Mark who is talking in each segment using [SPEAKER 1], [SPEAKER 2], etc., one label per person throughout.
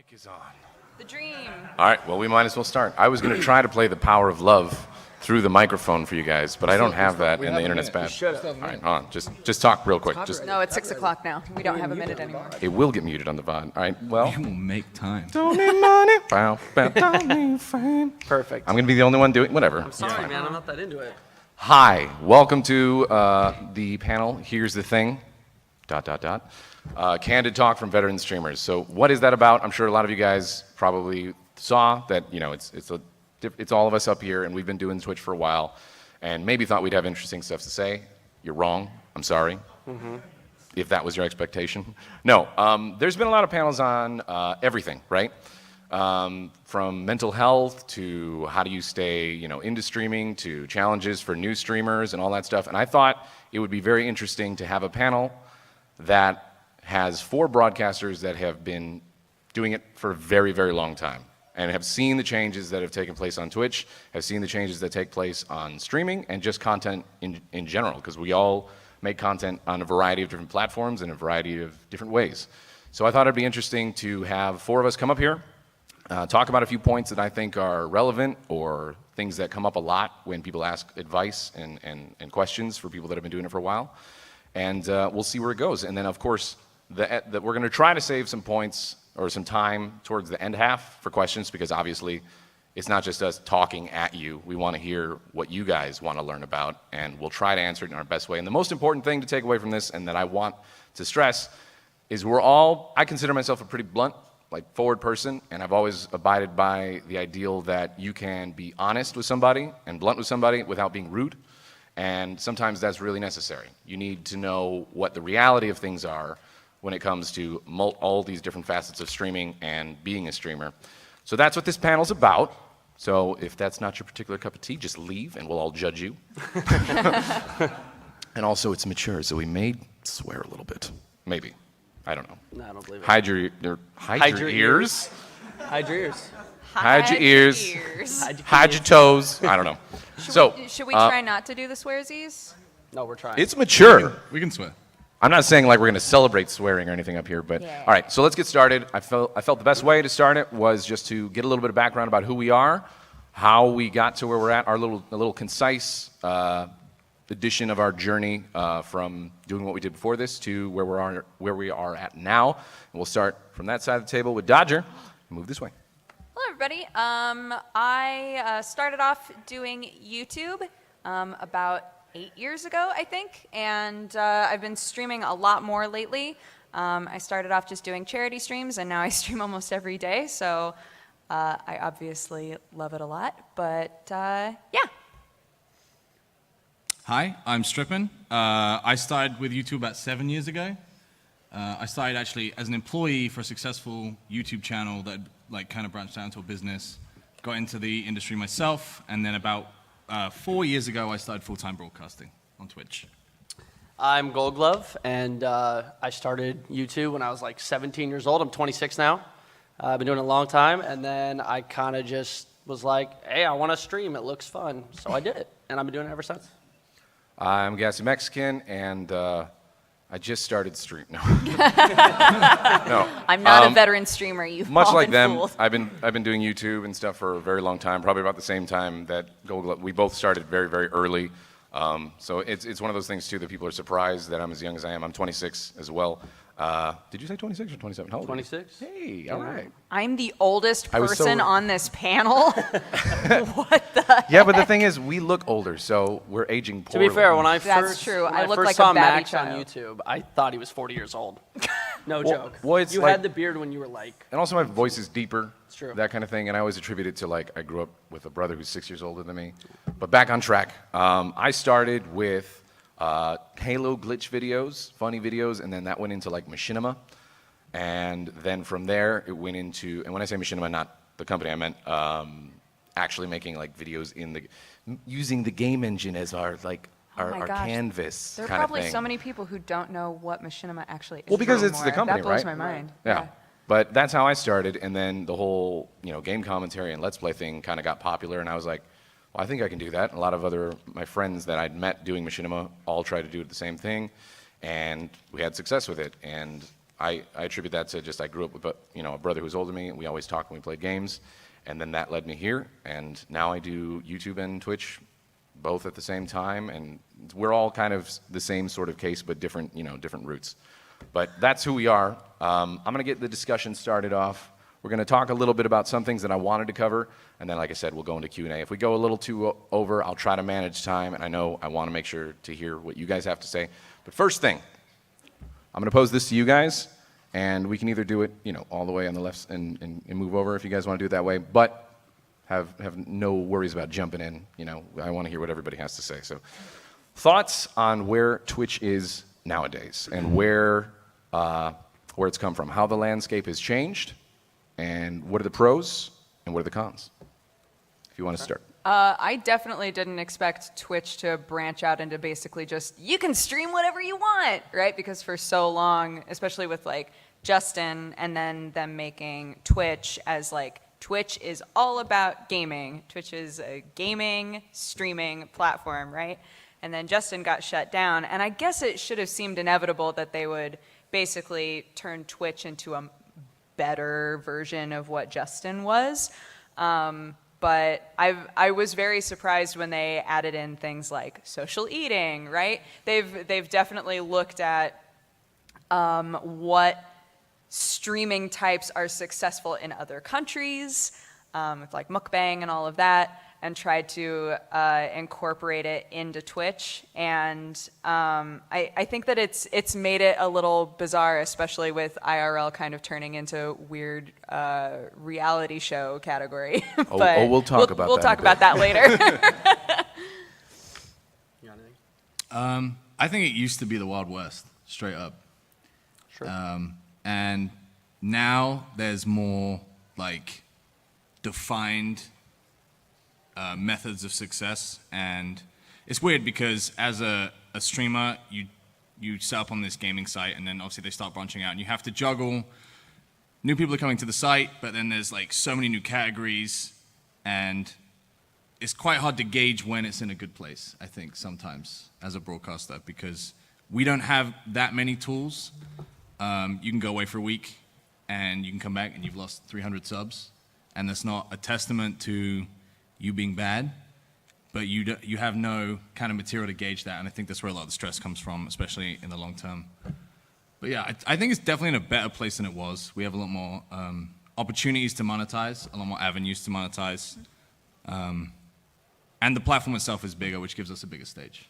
[SPEAKER 1] Mic is on.
[SPEAKER 2] The dream.
[SPEAKER 1] All right, well, we might as well start. I was going to try to play The Power of Love through the microphone for you guys, but I don't have that, and the internet's bad. All right, hold on. Just talk real quick.
[SPEAKER 2] No, it's 6 o'clock now. We don't have a minute anymore.
[SPEAKER 1] It will get muted on the VOD. All right, well.
[SPEAKER 3] You will make time.
[SPEAKER 1] Don't need money. Don't need fame.
[SPEAKER 4] Perfect.
[SPEAKER 1] I'm going to be the only one doing whatever.
[SPEAKER 4] I'm sorry, man. I'm not that into it.
[SPEAKER 1] Hi, welcome to the panel. Here's the thing. ... Candid talk from veteran streamers. So what is that about? I'm sure a lot of you guys probably saw that, you know, it's all of us up here, and we've been doing Twitch for a while, and maybe thought we'd have interesting stuff to say. You're wrong. I'm sorry. If that was your expectation. No, there's been a lot of panels on everything, right? From mental health to how do you stay, you know, into streaming, to challenges for new streamers and all that stuff. And I thought it would be very interesting to have a panel that has 4 broadcasters that have been doing it for a very, very long time and have seen the changes that have taken place on Twitch, have seen the changes that take place on streaming and just content in general, because we all make content on a variety of different platforms in a variety of different ways. So I thought it'd be interesting to have 4 of us come up here, talk about a few points that I think are relevant or things that come up a lot when people ask advice and questions for people that have been doing it for a while. And we'll see where it goes. And then, of course, we're going to try to save some points or some time towards the end half for questions, because obviously it's not just us talking at you. We want to hear what you guys want to learn about, and we'll try to answer it in our best way. And the most important thing to take away from this, and that I want to stress, is I consider myself a pretty blunt, forward person, and I've always abided by the ideal that you can be honest with somebody and blunt with somebody without being rude. And sometimes that's really necessary. You need to know what the reality of things are when it comes to all these different facets of streaming and being a streamer. So that's what this panel's about. So if that's not your particular cup of tea, just leave and we'll all judge you. And also it's mature, so we may swear a little bit. Maybe. I don't know.
[SPEAKER 4] No, I don't believe it.
[SPEAKER 1] Hide your ears.
[SPEAKER 4] Hide your ears.
[SPEAKER 1] Hide your ears. Hide your toes. I don't know.
[SPEAKER 2] Should we try not to do the swearsies?
[SPEAKER 4] No, we're trying.
[SPEAKER 1] It's mature.
[SPEAKER 3] We can swear.
[SPEAKER 1] I'm not saying like we're going to celebrate swearing or anything up here, but
[SPEAKER 2] yeah.
[SPEAKER 1] All right, so let's get started. I felt the best way to start it was just to get a little bit of background about who we are, how we got to where we're at, a little concise edition of our journey from doing what we did before this to where we are at now. And we'll start from that side of the table with Dodger. Move this way.
[SPEAKER 2] Hello, everybody. I started off doing YouTube about 8 years ago, I think, and I've been streaming a lot more lately. I started off just doing charity streams, and now I stream almost every day, so I obviously love it a lot, but yeah.
[SPEAKER 3] Hi, I'm Strippin. I started with YouTube about 7 years ago. I started actually as an employee for a successful YouTube channel that kind of branched out into a business, got into the industry myself, and then about 4 years ago I started full-time broadcasting on Twitch.
[SPEAKER 4] I'm Gold Glove, and I started YouTube when I was like 17 years old. I'm 26 now. I've been doing it a long time, and then I kind of just was like, hey, I want to stream. It looks fun. So I did it, and I've been doing it ever since.
[SPEAKER 1] I'm GassyMexican, and I just started stream. No. No.
[SPEAKER 2] I'm not a veteran streamer. You've
[SPEAKER 1] Much
[SPEAKER 2] all
[SPEAKER 1] like
[SPEAKER 2] been
[SPEAKER 1] them,
[SPEAKER 2] fooled.
[SPEAKER 1] I've been doing YouTube and stuff for a very long time, probably about the same time that Gold Glove. We both started very, very early. So it's one of those things, too, that people are surprised that I'm as young as I am. I'm 26 as well. Did you say 26 or 27? How old
[SPEAKER 4] 26.
[SPEAKER 1] Hey, all right.
[SPEAKER 2] I'm the oldest
[SPEAKER 1] I was so-
[SPEAKER 2] person on this panel. What the
[SPEAKER 1] Yeah, but the thing is, we look older, so we're aging
[SPEAKER 4] To
[SPEAKER 1] poorly.
[SPEAKER 4] be fair, when I
[SPEAKER 2] That's
[SPEAKER 4] first,
[SPEAKER 2] true.
[SPEAKER 4] when
[SPEAKER 2] I
[SPEAKER 4] I
[SPEAKER 2] look
[SPEAKER 4] first
[SPEAKER 2] like a
[SPEAKER 4] saw
[SPEAKER 2] babby
[SPEAKER 4] Max on
[SPEAKER 2] child.
[SPEAKER 4] YouTube, I thought he was 40 years old. No joke.
[SPEAKER 1] well, it's
[SPEAKER 4] you
[SPEAKER 1] like-
[SPEAKER 4] had the beard when you were like...
[SPEAKER 1] And also my voice is deeper,
[SPEAKER 4] It's true.
[SPEAKER 1] that kind of thing, and I always attribute it to I grew up with a brother who's 6 years older than me. But back on track, I started with Halo glitch videos, funny videos, and then that went into machinima. And then from there, it went into, and when I say machinima, not the company, I meant actually making videos using the game engine as our our
[SPEAKER 2] gosh.
[SPEAKER 1] canvas
[SPEAKER 2] There are
[SPEAKER 1] kind of
[SPEAKER 2] probably
[SPEAKER 1] thing.
[SPEAKER 2] so many people who don't know what machinima actually is.
[SPEAKER 1] Well, because it's
[SPEAKER 2] anymore.
[SPEAKER 1] the company,
[SPEAKER 2] That blows
[SPEAKER 1] right?
[SPEAKER 2] my mind.
[SPEAKER 1] Yeah. But that's how I started, and then the whole game commentary and Let's Play thing kind of got popular, and I was like, well, I think I can do that. A lot of my friends that I'd met doing machinima all tried to do the same thing, and we had success with it. And I attribute that to just I grew up with a brother who was older than me, and we always talked when we played games, and then that led me here, and now I do YouTube and Twitch both at the same time, and we're all kind of the same sort of case, but different roots. But that's who we are. I'm going to get the discussion started off. We're going to talk a little bit about some things that I wanted to cover, and then, like I said, we'll go into Q&A. If we go a little too over, I'll try to manage time, and I know I want to make sure to hear what you guys have to say. But first thing, I'm going to pose this to you guys, and we can either do it, all the way on the left and move over if you guys want to do it that way, but have no worries about jumping in. I want to hear what everybody has to say. So, thoughts on where Twitch is nowadays and where it's come from, how the landscape has changed, and what are the pros and what are the cons? If you want to start.
[SPEAKER 2] I definitely didn't expect Twitch to branch out into basically just, you can stream whatever you want, right? Because for so long, especially with like Justin and then them making Twitch as like, Twitch is all about gaming. Twitch is a gaming, streaming platform, right? And then Justin got shut down. And I guess it should have seemed inevitable that they would basically turn Twitch into a better version of what Justin was. But I was very surprised when they added in things like social eating, right? They've definitely looked at what streaming types are successful in other countries, with like mukbang and all of that, and tried to incorporate it into Twitch. And I think that it's made it a little bizarre, especially with IRL kind of turning into weird reality show category. But
[SPEAKER 1] we'll talk about that.
[SPEAKER 2] We'll talk about that later.
[SPEAKER 4] You got anything?
[SPEAKER 3] I think it used to be the Wild West, straight up.
[SPEAKER 4] Sure.
[SPEAKER 3] And now there's more like defined methods of success, and it's weird because as a streamer, you set up on this gaming site, and then obviously they start branching out, and you have to juggle. New people are coming to the site, but then there's like so many new categories, and it's quite hard to gauge when it's in a good place, I think, sometimes as a broadcaster, because we don't have that many tools. You can go away for a week and you can come back and you've lost 300 subs, and that's not a testament to you being bad, but you have no kind of material to gauge that, and I think that's where a lot of the stress comes from, especially in the long term. But yeah, I think it's definitely in a better place than it was. We have a lot more opportunities to monetize, a lot more avenues to monetize, and the platform itself is bigger, which gives us a bigger stage.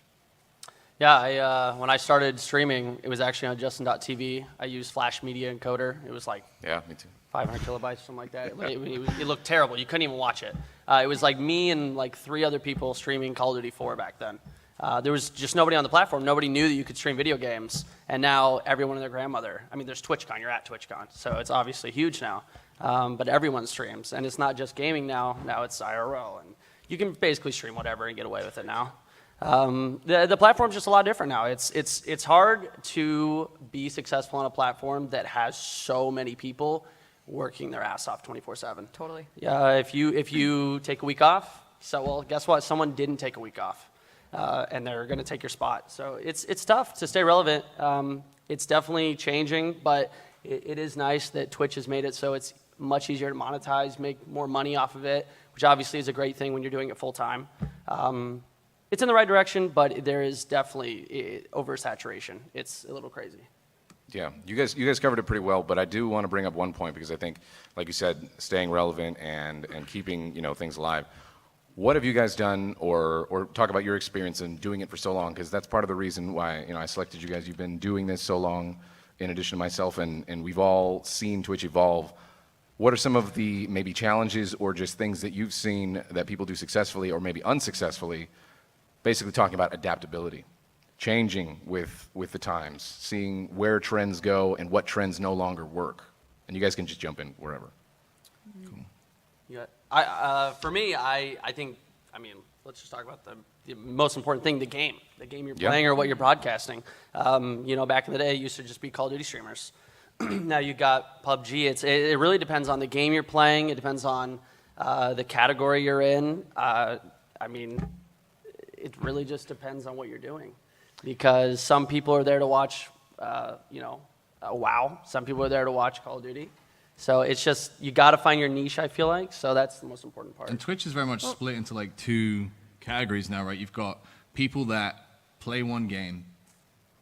[SPEAKER 4] Yeah, when I started streaming, it was actually on Justin.tv. I used Flash Media Encoder. It was like
[SPEAKER 1] Yeah, me too.
[SPEAKER 4] 500 kilobytes, something like that. It looked terrible. You couldn't even watch it. It was like me and like 3 other people streaming Call of Duty 4 back then. There was just nobody on the platform. Nobody knew that you could stream video games. And now everyone and their grandmother. I mean, there's TwitchCon. You're at TwitchCon. So it's obviously huge now. But everyone streams. And it's not just gaming now. Now it's IRL. And you can basically stream whatever and get away with it now. The platform's just a lot different now. It's hard to be successful on a platform that has so many people working their ass off 24/7.
[SPEAKER 2] Totally.
[SPEAKER 4] Yeah, if you take a week off, well, guess what? Someone didn't take a week off, and they're going to take your spot. So it's tough to stay relevant. It's definitely changing, but it is nice that Twitch has made it so it's much easier to monetize, make more money off of it, which obviously is a great thing when you're doing it full time. It's in the right direction, but there is definitely oversaturation. It's a little crazy.
[SPEAKER 1] Yeah, you guys covered it pretty well, but I do want to bring up one point because I think, like you said, staying relevant and keeping things alive. What have you guys done, or talk about your experience in doing it for so long? Because that's part of the reason why I selected you guys. You've been doing this so long, in addition to myself, and we've all seen Twitch evolve. What are some of the maybe challenges or just things that you've seen that people do successfully or maybe unsuccessfully? Basically talking about adaptability, changing with the times, seeing where trends go and what trends no longer work. And you guys can just jump in wherever.
[SPEAKER 3] Cool.
[SPEAKER 4] Yeah, for me, I think, let's just talk about the most important thing, the game you're playing or what you're broadcasting. Back in the day, it used to just be Call of Duty streamers. Now you got PUBG. It really depends on the game you're playing. It depends on the category you're in. It really just depends on what you're doing, because some people are there to watch, WoW. Some people are there to watch Call of Duty. So it's just, you got to find your niche, I feel like. So that's the most important part.
[SPEAKER 3] And Twitch is very much split into like two categories now, right? You've got people that play one game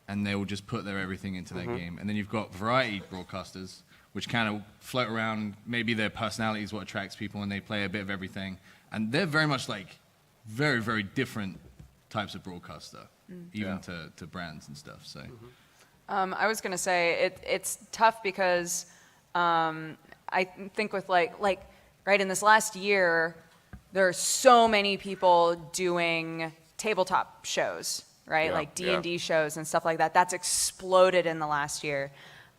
[SPEAKER 3] and they will just put their everything into that game. And then you've got variety broadcasters, which kind of float around. Maybe their personality is what attracts people and they play a bit of everything. And they're very much like very, very different types of broadcaster, even to brands and stuff. So.
[SPEAKER 2] I was going to say it's tough because I think with like right in this last year, there are so many people doing tabletop shows, right?
[SPEAKER 1] Yeah,
[SPEAKER 2] Like D&D shows and stuff like that. That's exploded in the last year.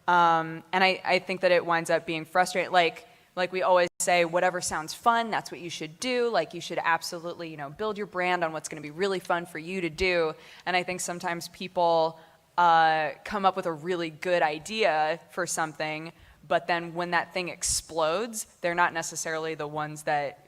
[SPEAKER 2] And I think that it winds up being frustrating. Like we always say, whatever sounds fun, that's what you should do. Like you should absolutely, you know, build your brand on what's going to be really fun for you to do. And I think sometimes people come up with a really good idea for something, but then when that thing explodes, they're not necessarily the ones that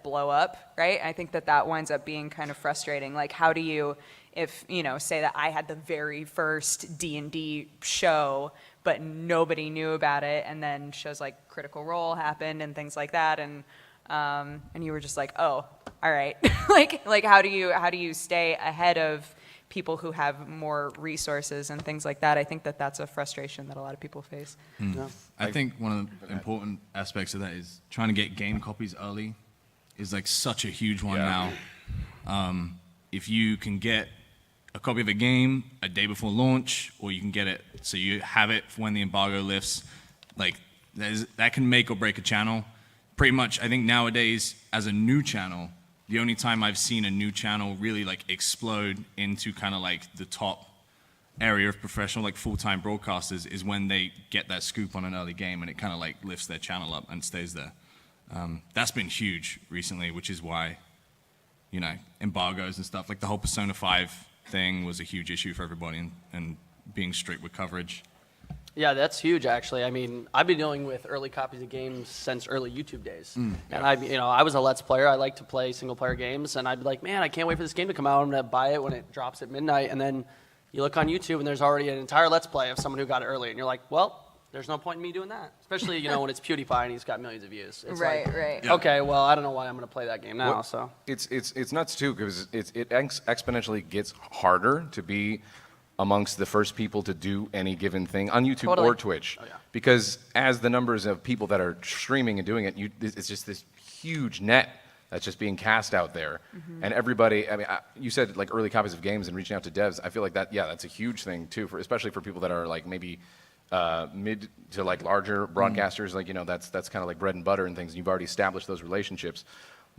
[SPEAKER 2] blow up, right? I think that winds up being kind of frustrating. Like, how do you, if, you know, say that I had the very first D&D show, but nobody knew about it, and then shows like Critical Role happened and things like that, and you were just like, oh, all right. like how do you stay ahead of people who have more resources and things like that? I think that that's a frustration that a lot of people face.
[SPEAKER 4] Yeah.
[SPEAKER 3] I think one of the important aspects of that is trying to get game copies early is like such a huge one now. If you can get a copy of a game a day before launch, or you can get it so you have it for when the embargo lifts, like that can make or break a channel. Pretty much, I think nowadays, as a new channel, the only time I've seen a new channel really like explode into kind of like the top area of professional, like full-time broadcasters, is when they get that scoop on an early game and it kind of like lifts their channel up and stays there. That's been huge recently, which is why, you know, embargoes and stuff, like the whole Persona 5 thing was a huge issue for everybody, and being strict with coverage.
[SPEAKER 4] Yeah, that's huge, actually. I mean, I've been dealing with early copies of games since early YouTube days. And I was a Let's Player. I like to play single-player games, and I'd be like, man, I can't wait for this game to come out. I'm going to buy it when it drops at midnight. And then you look on YouTube, and there's already an entire Let's Play of someone who got it early. And you're like, well, there's no point in me doing that. Especially, you know, when it's PewDiePie and he's got millions of views. It's
[SPEAKER 2] Right.
[SPEAKER 4] Okay, well, I don't know why I'm going to play that game now.
[SPEAKER 1] Well,
[SPEAKER 4] So
[SPEAKER 1] it's nuts too, because it exponentially gets harder to be amongst the first people to do any given thing on YouTube
[SPEAKER 2] Totally.
[SPEAKER 1] or Twitch, because as the numbers of people that are streaming and doing it, it's just this huge net that's just being cast out there, and everybody. I mean, you said like early copies of games and reaching out to devs. I feel like that's a huge thing too, especially for people that are like maybe mid to like larger broadcasters, like, you know, that's kind of like bread and butter and things, and you've already established those relationships.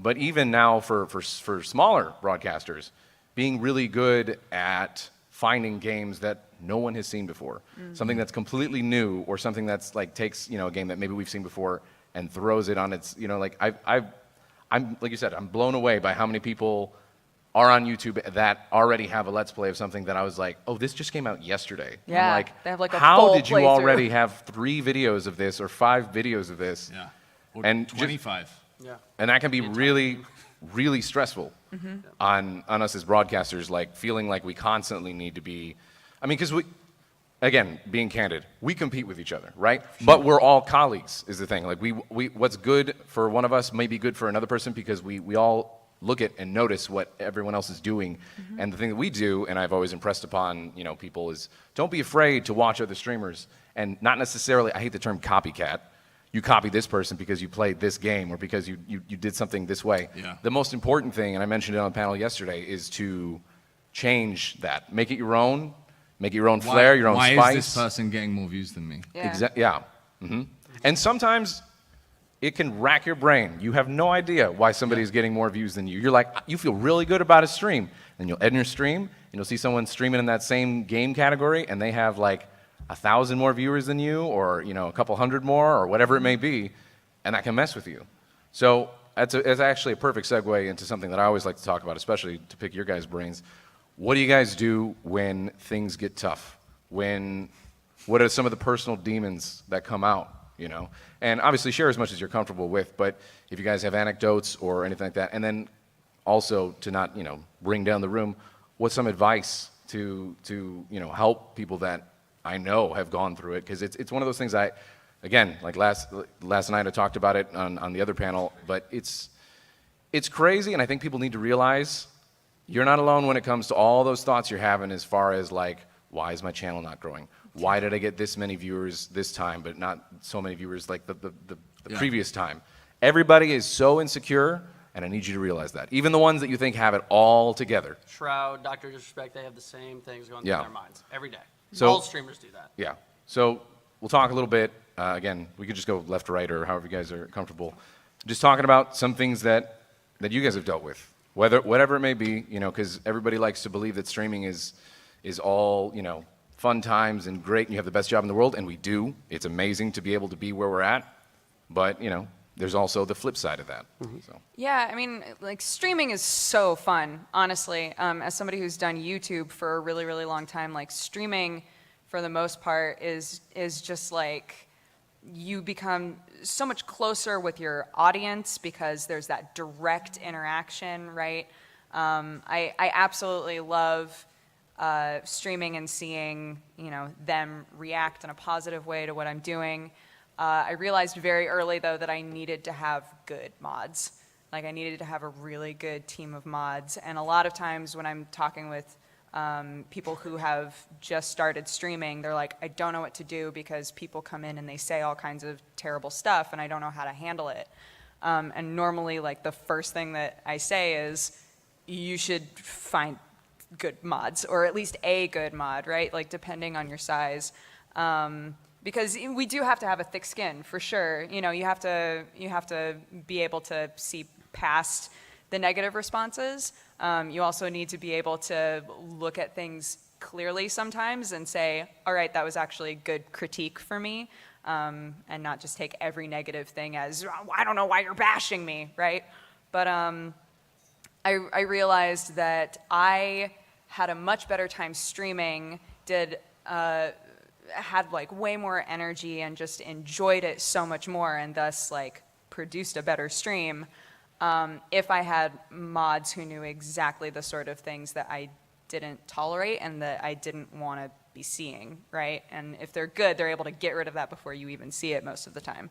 [SPEAKER 1] But even now for smaller broadcasters, being really good at finding games that no one has seen before, something that's completely new, or something that's like takes, you know, a game that maybe we've seen before and throws it on its, you know, like I'm like you said, I'm blown away by how many people are on YouTube that already have a Let's Play of something that I was like, oh, this just came out yesterday.
[SPEAKER 2] Yeah,
[SPEAKER 1] I'm like,
[SPEAKER 2] they have like a
[SPEAKER 1] how
[SPEAKER 2] full
[SPEAKER 1] did you
[SPEAKER 2] playthrough.
[SPEAKER 1] already have 3 videos of this or 5 videos of this?
[SPEAKER 3] Yeah. Or
[SPEAKER 1] And
[SPEAKER 3] 25.
[SPEAKER 1] And that can be really, really stressful on us as broadcasters, like feeling like we constantly need to be, I mean, because again, being candid, we compete with each other, right? Sure. But we're all colleagues is the thing. Like we what's good for one of us may be good for another person, because we all look at and notice what everyone else is doing. And the thing that we do, and I've always impressed upon, you know, people, is don't be afraid to watch other streamers, and not necessarily, I hate the term copycat. You copy this person because you played this game, or because you did something this way.
[SPEAKER 3] Yeah.
[SPEAKER 1] The most important thing, and I mentioned it on the panel yesterday, is to change that. Make it your own. Make it your own flair, your own spice.
[SPEAKER 3] Why is this person getting more views than me?
[SPEAKER 2] Yeah.
[SPEAKER 1] And sometimes it can rack your brain. You have no idea why somebody is getting more views than you. You're like, you feel really good about a stream. And you'll end your stream, and you'll see someone streaming in that same game category, and they have like 1,000 more viewers than you, or, you know, a couple hundred more, or whatever it may be, and that can mess with you. So it's actually a perfect segue into something that I always like to talk about, especially to pick your guys' brains. What do you guys do when things get tough? What are some of the personal demons that come out, you know? And obviously share as much as you're comfortable with, but if you guys have anecdotes or anything like that, and then also to not, you know, bring down the room, what's some advice to you know, help people that I know have gone through it, because it's one of those things again, like last night I talked about it on the other panel, but it's crazy, and I think people need to realize you're not alone when it comes to all those thoughts you're having as far as like, why is my channel not growing? Why did I get this many viewers this time, but not so many viewers like the previous time? Everybody is so insecure, and I need you to realize that. Even the ones that you think have it all together.
[SPEAKER 4] Shroud, Dr. Disrespect, they have the same things going through their minds every day.
[SPEAKER 1] So,
[SPEAKER 4] all streamers do that.
[SPEAKER 1] Yeah. So we'll talk a little bit. Again, we could just go left to right or however you guys are comfortable. Just talking about some things that you guys have dealt with, whatever it may be, you know, because everybody likes to believe that streaming is all, you know, fun times and great, and you have the best job in the world, and we do. It's amazing to be able to be where we're at, but, you know, there's also the flip side of that. So.
[SPEAKER 2] Yeah, I mean, like, streaming is so fun, honestly. As somebody who's done YouTube for a really, really long time, like, streaming, for the most part, is just like, you become so much closer with your audience because there's that direct interaction, right? I absolutely love streaming and seeing, you know, them react in a positive way to what I'm doing. I realized very early, though, that I needed to have good mods. Like, I needed to have a really good team of mods. And a lot of times when I'm talking with people who have just started streaming, they're like, I don't know what to do because people come in and they say all kinds of terrible stuff, and I don't know how to handle it. And normally, like, the first thing that I say is, you should find good mods, or at least a good mod, right? Like, depending on your size. Because we do have to have a thick skin, for sure. You know, you have to be able to see past the negative responses. You also need to be able to look at things clearly sometimes and say, all right, that was actually good critique for me, and not just take every negative thing as, I don't know why you're bashing me, right? But I realized that I had a much better time streaming, had like way more energy and just enjoyed it so much more, and thus like produced a better stream if I had mods who knew exactly the sort of things that I didn't tolerate and that I didn't want to be seeing, right? And if they're good, they're able to get rid of that before you even see it most of the time.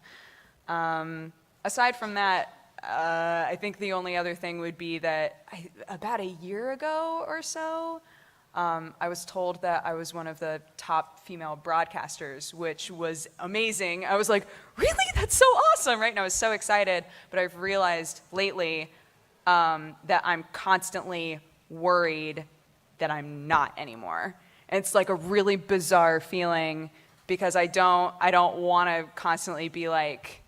[SPEAKER 2] Aside from that, I think the only other thing would be that about a year ago or so, I was told that I was one of the top female broadcasters, which was amazing. I was like, really? That's so awesome, right? And I was so excited. But I've realized lately that I'm constantly worried that I'm not anymore. And it's like a really bizarre feeling because I don't want to constantly be like,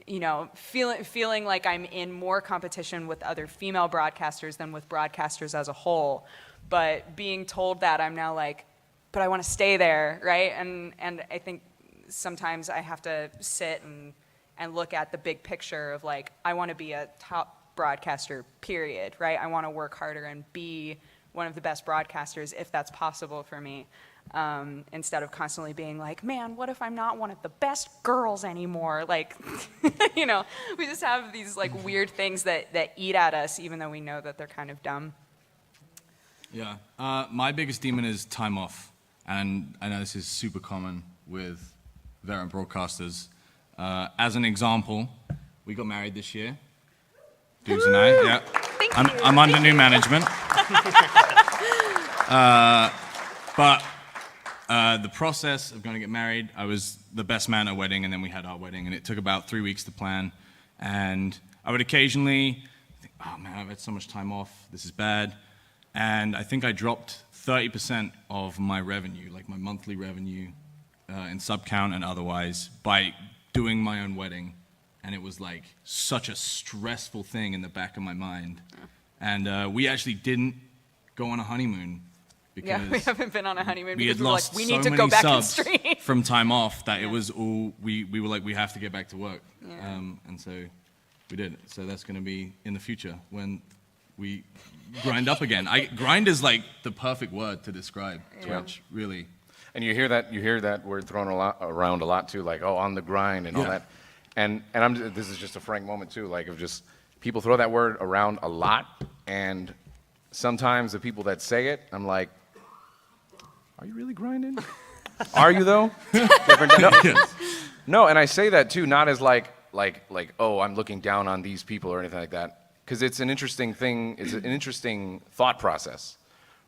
[SPEAKER 2] you know, feeling like I'm in more competition with other female broadcasters than with broadcasters as a whole. But being told that, I'm now like, but I want to stay there, right? And I think sometimes I have to sit and look at the big picture of like, I want to be a top broadcaster, period, right? I want to work harder and be one of the best broadcasters if that's possible for me. Instead of constantly being like, man, what if I'm not one of the best girls anymore? Like, you know, we just have these like weird things that eat at us even though we know that they're kind of dumb.
[SPEAKER 3] Yeah, my biggest demon is time off, and I know this is super common with veteran broadcasters. As an example, we got married this year, Dukes and I. Yeah,
[SPEAKER 2] Thank you.
[SPEAKER 3] I'm under new management. But the process of going to get married, I was the best man at a wedding, and then we had our wedding, and it took about 3 weeks to plan. And I would occasionally think, oh man, I've had so much time off, this is bad. And I think I dropped 30% of my revenue, like my monthly revenue in sub count and otherwise, by doing my own wedding. And it was like such a stressful thing in the back of my mind. And we actually didn't go on a honeymoon because
[SPEAKER 2] Yeah, we haven't been on a honeymoon
[SPEAKER 3] we
[SPEAKER 2] because
[SPEAKER 3] had
[SPEAKER 2] we were
[SPEAKER 3] lost
[SPEAKER 2] like, we
[SPEAKER 3] so
[SPEAKER 2] need to
[SPEAKER 3] many
[SPEAKER 2] go back and
[SPEAKER 3] subs
[SPEAKER 2] stream.
[SPEAKER 3] from time off that it was all, we were like, we have to get back to work. And so we did. So that's going to be in the future when we grind up again. Grind is like the perfect word to describe Twitch, really.
[SPEAKER 1] And you hear that word thrown around a lot too, like, oh, on the grind and all that. And this is just a frank moment too, like of just people throw that word around a lot, and sometimes the people that say it, I'm like, are you really grinding? Are you though?
[SPEAKER 4] Different definitions.
[SPEAKER 1] No, and I say that too, not as like, oh, I'm looking down on these people or anything like that, because it's an interesting thing. It's an interesting thought process,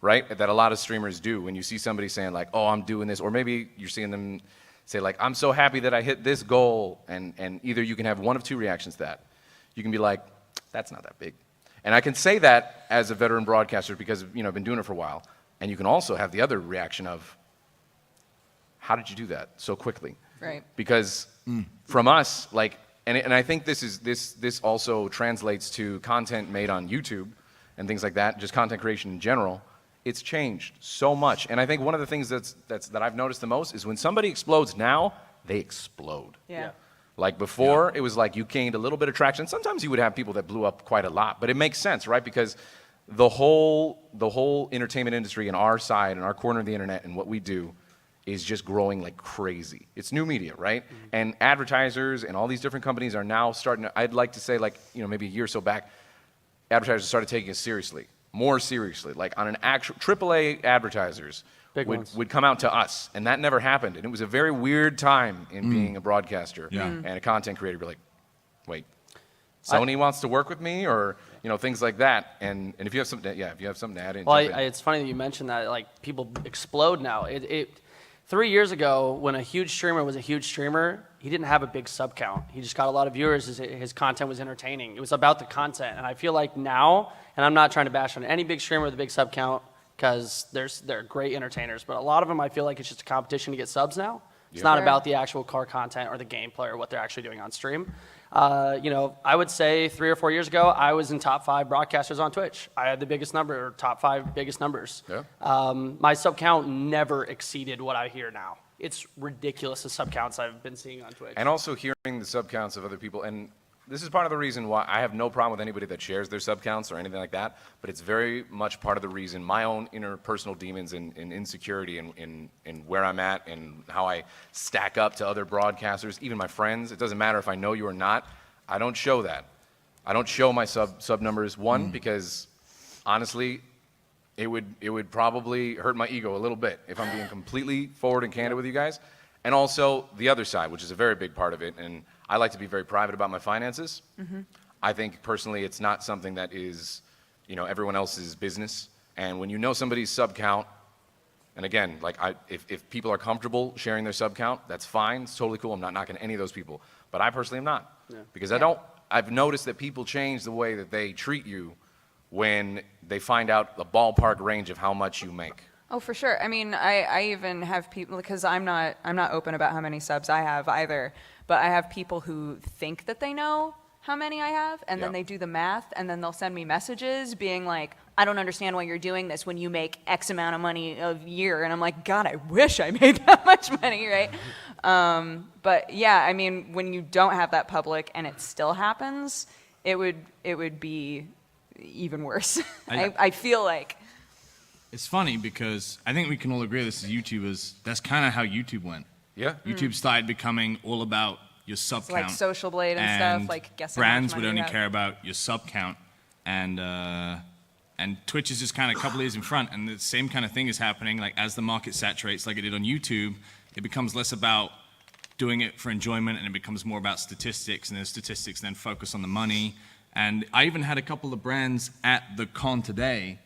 [SPEAKER 1] right? That a lot of streamers do when you see somebody saying like, oh, I'm doing this, or maybe you're seeing them say like, I'm so happy that I hit this goal, and either you can have one of two reactions to that. You can be like, that's not that big. And I can say that as a veteran broadcaster because I've been doing it for a while. And you can also have the other reaction of, how did you do that so quickly?
[SPEAKER 2] Right.
[SPEAKER 1] Because from us, like, and I think this also translates to content made on YouTube and things like that, just content creation in general. It's changed so much. And I think one of the things that I've noticed the most is when somebody explodes now, they explode.
[SPEAKER 2] Yeah.
[SPEAKER 1] Like before, it was like you gained a little bit of traction. Sometimes you would have people that blew up quite a lot, but it makes sense, right? Because the whole entertainment industry in our side, in our corner of the internet, and what we do is just growing like crazy. It's new media, right? Mm-hmm. And advertisers and all these different companies are now starting to, I'd like to say like, maybe a year or so back, advertisers started taking it seriously, more seriously. Like on an actual, AAA advertisers would come out to us, and that never happened. And it was a very weird time in being a broadcaster and a content creator. Be like, wait, Sony wants to work with me, or things like that. And if you have something, if you have something to add in.
[SPEAKER 4] Well, it's funny that you mentioned that. Like people explode now. 3 years ago, when a huge streamer was a huge streamer, he didn't have a big sub count. He just got a lot of viewers. His content was entertaining. It was about the content. And I feel like now, and I'm not trying to bash on any big streamer with a big sub count, because they're great entertainers, but a lot of them I feel like it's just a competition to get subs now. It's not about the actual car content or the gameplay or what they're actually doing on stream. I would say 3 or 4 years ago, I was in top 5 broadcasters on Twitch. I had the biggest number, or top 5 biggest numbers. Yeah. My sub count never exceeded what I hear now. It's ridiculous the sub counts I've been seeing on Twitch.
[SPEAKER 1] And also hearing the sub counts of other people, and this is part of the reason why I have no problem with anybody that shares their sub counts or anything like that, but it's very much part of the reason my own interpersonal demons and insecurity and where I'm at and how I stack up to other broadcasters, even my friends. It doesn't matter if I know you or not. I don't show that. I don't show my sub numbers, because honestly, it would probably hurt my ego a little bit if I'm being completely forward and candid with you guys. And also the other side, which is a very big part of it, and I like to be very private about my finances. Mm-hmm. I think personally it's not something that is, everyone else's business. And when you know somebody's sub count, and again, like if people are comfortable sharing their sub count, that's fine. It's totally cool. I'm not knocking any of those people. But I personally am not. Yeah. Because I've noticed that people change the way that they treat you when they find out the ballpark range of how much you make.
[SPEAKER 2] Oh, for sure. I mean, I even have people, because I'm not open about how many subs I have either, but I have people who think that they know how many I have, and then they do the math, and then they'll send me messages being like, I don't understand why you're doing this when you make X amount of money a year. And I'm like, God, I wish I made that much money, right? But yeah, I mean, when you don't have that public and it still happens, it would be even worse. I feel like.
[SPEAKER 3] It's funny because I think we can all agree this is YouTubers. That's kind of how YouTube went.
[SPEAKER 1] Yeah.
[SPEAKER 3] YouTube started becoming all about your sub count.
[SPEAKER 2] Like Social Blade and stuff, like guessing
[SPEAKER 3] brands would only care about your sub count, and Twitch is just kind of a couple years in front, and the same kind of thing is happening. Like as the market saturates, like it did on YouTube, it becomes less about doing it for enjoyment, and it becomes more about statistics, and the statistics then focus on the money. And I even had a couple of brands at the con today.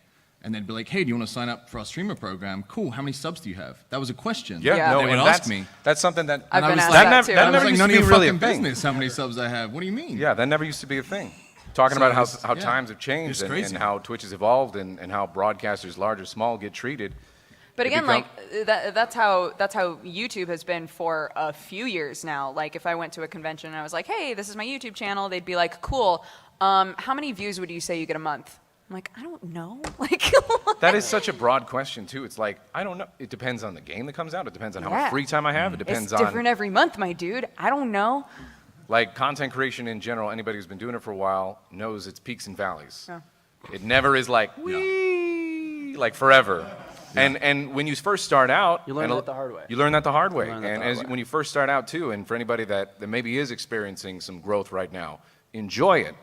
[SPEAKER 3] And they'd be like, hey, do you want to sign up for our streamer program? Cool, how many subs do you have? That was a question.
[SPEAKER 2] Yeah.
[SPEAKER 1] No,
[SPEAKER 3] they would ask me.
[SPEAKER 1] That's something that...
[SPEAKER 2] I've been asked
[SPEAKER 3] like,
[SPEAKER 2] that too.
[SPEAKER 1] That never
[SPEAKER 3] like,
[SPEAKER 1] used
[SPEAKER 3] none
[SPEAKER 1] to
[SPEAKER 3] of
[SPEAKER 1] be
[SPEAKER 3] your
[SPEAKER 1] really a
[SPEAKER 3] fucking
[SPEAKER 1] thing.
[SPEAKER 3] business how many subs I have. What do you mean?
[SPEAKER 1] Yeah, that never used to be a thing. Talking about how times have changed
[SPEAKER 3] It's
[SPEAKER 1] and how Twitch has evolved and how broadcasters, large or small, get treated.
[SPEAKER 2] But again, that's how YouTube has been for a few years now. Like if I went to a convention and I was like, hey, this is my YouTube channel, they'd be like, cool, how many views would you say you get a month? I'm like, I don't know. Like
[SPEAKER 1] that is such a broad question too. It's like, I don't know. It depends on the game that comes out. It depends on how much free time I have. It depends on...
[SPEAKER 2] It's different every month, my dude. I don't know.
[SPEAKER 1] Like content creation in general, anybody who's been doing it for a while knows its peaks and valleys. Yeah. It never is like, like forever. Yeah. And when you first start out...
[SPEAKER 4] You learn that the hard way.
[SPEAKER 1] You learn that the hard way. And when you first start out too, and for anybody that maybe is experiencing some growth right now, enjoy it,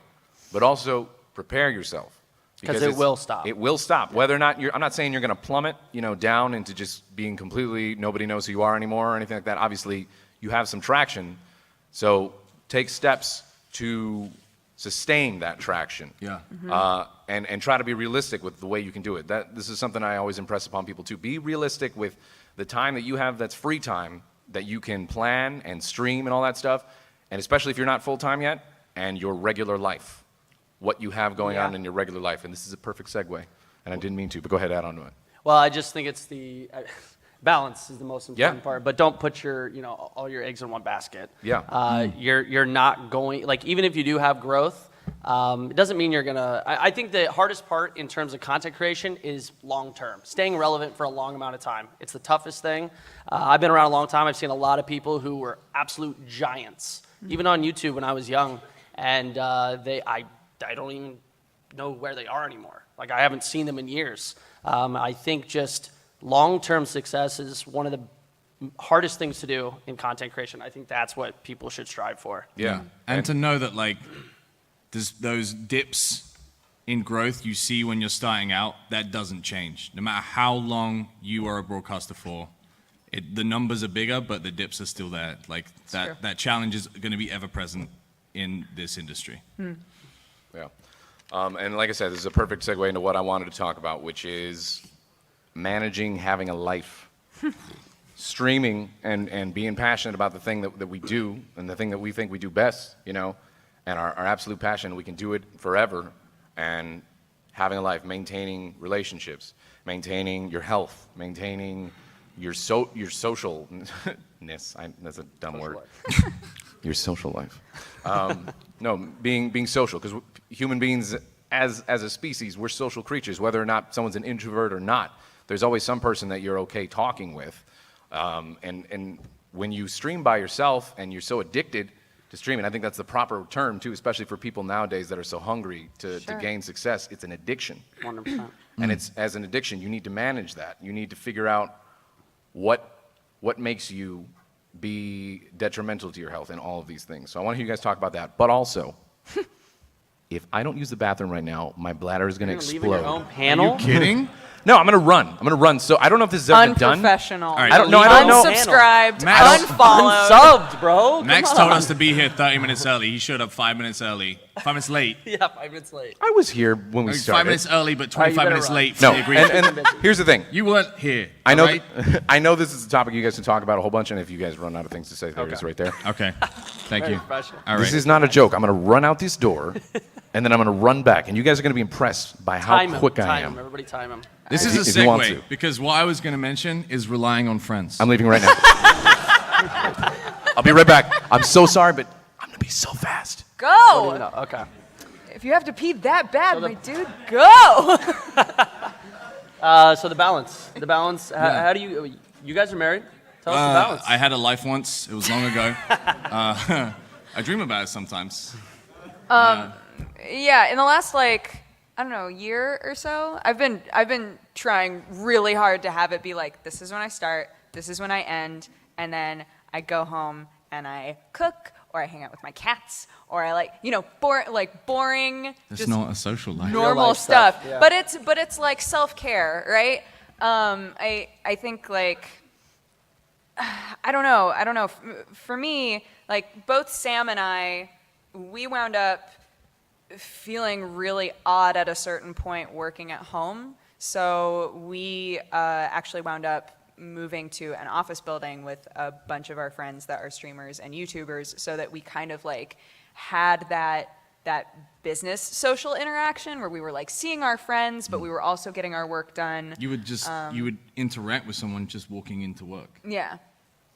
[SPEAKER 1] but also prepare yourself.
[SPEAKER 4] Because it will stop.
[SPEAKER 1] It will stop. Whether or not I'm not saying you're going to plummet, down into just being completely nobody knows who you are anymore or anything like that. Obviously, you have some traction, so take steps to sustain that traction.
[SPEAKER 3] Yeah.
[SPEAKER 1] And try to be realistic with the way you can do it. This is something I always impress upon people too. Be realistic with the time that you have that's free time that you can plan and stream and all that stuff, and especially if you're not full-time yet, and your regular life. What you have going on in your regular life. And this is a perfect segue. And I didn't mean to, but go ahead, add on to it.
[SPEAKER 4] Well, I just think it's the balance is the most important part. But don't put your, all your eggs in one basket.
[SPEAKER 1] Yeah.
[SPEAKER 4] You're not going, like, even if you do have growth, it doesn't mean you're going to, I think the hardest part in terms of content creation is long-term, staying relevant for a long amount of time. It's the toughest thing. I've been around a long time. I've seen a lot of people who were absolute giants, even on YouTube when I was young. And I don't even know where they are anymore. Like, I haven't seen them in years. I think just long-term success is one of the hardest things to do in content creation. I think that's what people should strive for.
[SPEAKER 3] Yeah. And to know that, like, there's those dips in growth you see when you're starting out, that doesn't change. No matter how long you are a broadcaster for, the numbers are bigger, but the dips are still there. Like, that challenge is going to be ever present in this industry.
[SPEAKER 1] Yeah. And like I said, this is a perfect segue into what I wanted to talk about, which is managing having a life. Streaming and being passionate about the thing that we do and the thing that we think we do best, and our absolute passion, we can do it forever. And having a life, maintaining relationships, maintaining your health, maintaining your socialness. That's a dumb word. Your social life. No, being social, because human beings, as a species, we're social creatures. Whether or not someone's an introvert or not, there's always some person that you're okay talking with. And when you stream by yourself and you're so addicted to streaming, I think that's the proper term too, especially for people nowadays that are so hungry to gain success. It's an addiction.
[SPEAKER 4] 100%.
[SPEAKER 1] And it's as an addiction, you need to manage that. You need to figure out what makes you be detrimental to your health and all of these things. So I want to hear you guys talk about that. But also, if I don't use the bathroom right now, my bladder is going to explode.
[SPEAKER 4] Leaving your own panel?
[SPEAKER 3] Are you kidding?
[SPEAKER 1] No, I'm going to run. So I don't know if this has ever been done.
[SPEAKER 2] Unprofessional.
[SPEAKER 3] All right.
[SPEAKER 1] I don't know.
[SPEAKER 2] Unsubscribed.
[SPEAKER 3] Max-
[SPEAKER 2] Unfollowed.
[SPEAKER 4] Unsubbed, bro.
[SPEAKER 3] Max told us to be here 30 minutes early. He showed up 5 minutes early. 5 minutes late.
[SPEAKER 4] Yeah, 5 minutes late.
[SPEAKER 1] I was here when we started.
[SPEAKER 3] 5 minutes early, but
[SPEAKER 4] All right, you
[SPEAKER 3] 25
[SPEAKER 4] better
[SPEAKER 3] minutes
[SPEAKER 4] run.
[SPEAKER 3] late for
[SPEAKER 1] No,
[SPEAKER 3] the agreement.
[SPEAKER 1] and here's the thing.
[SPEAKER 3] You weren't here.
[SPEAKER 1] I know,
[SPEAKER 3] right?
[SPEAKER 1] I know this is a topic you guys can talk about a whole bunch, and if you guys run out of things to say, there it is right there.
[SPEAKER 3] Okay. Thank you.
[SPEAKER 4] professional.
[SPEAKER 3] All
[SPEAKER 1] This
[SPEAKER 3] right.
[SPEAKER 1] is not a joke. I'm going to run out this door, and then I'm going to run back, and you guys are going to be impressed by how
[SPEAKER 4] Time him.
[SPEAKER 1] quick I
[SPEAKER 4] Time
[SPEAKER 1] am.
[SPEAKER 4] him. Everybody time him.
[SPEAKER 3] This is a
[SPEAKER 1] If you want
[SPEAKER 3] segue
[SPEAKER 1] to.
[SPEAKER 3] because what I was going to mention is relying on friends.
[SPEAKER 1] I'm leaving right now. I'll be right back. I'm so sorry, but I'm going to be so fast.
[SPEAKER 2] Go.
[SPEAKER 4] No, okay.
[SPEAKER 2] If you have to pee that bad, my dude, go.
[SPEAKER 4] So the balance. The balance. How do you guys are married? Tell us the balance.
[SPEAKER 3] I had a life once. It was long ago. I dream about it sometimes.
[SPEAKER 2] Yeah, in the last year or so, I've been trying really hard to have it be like, this is when I start, this is when I end, and then I go home and I cook, or I hang out with my cats, or I boring,
[SPEAKER 3] That's
[SPEAKER 2] just
[SPEAKER 3] not a social life.
[SPEAKER 2] normal
[SPEAKER 4] life stuff,
[SPEAKER 2] stuff.
[SPEAKER 4] yeah.
[SPEAKER 2] But it's like self-care, right? I think I don't know. For me, like, both Sam and I, we wound up feeling really odd at a certain point working at home. So we actually wound up moving to an office building with a bunch of our friends that are streamers and YouTubers, so that we kind of had that business social interaction where we were seeing our friends, but we were also getting our work done.
[SPEAKER 3] You would just you would interact with someone just walking into work,
[SPEAKER 2] Yeah.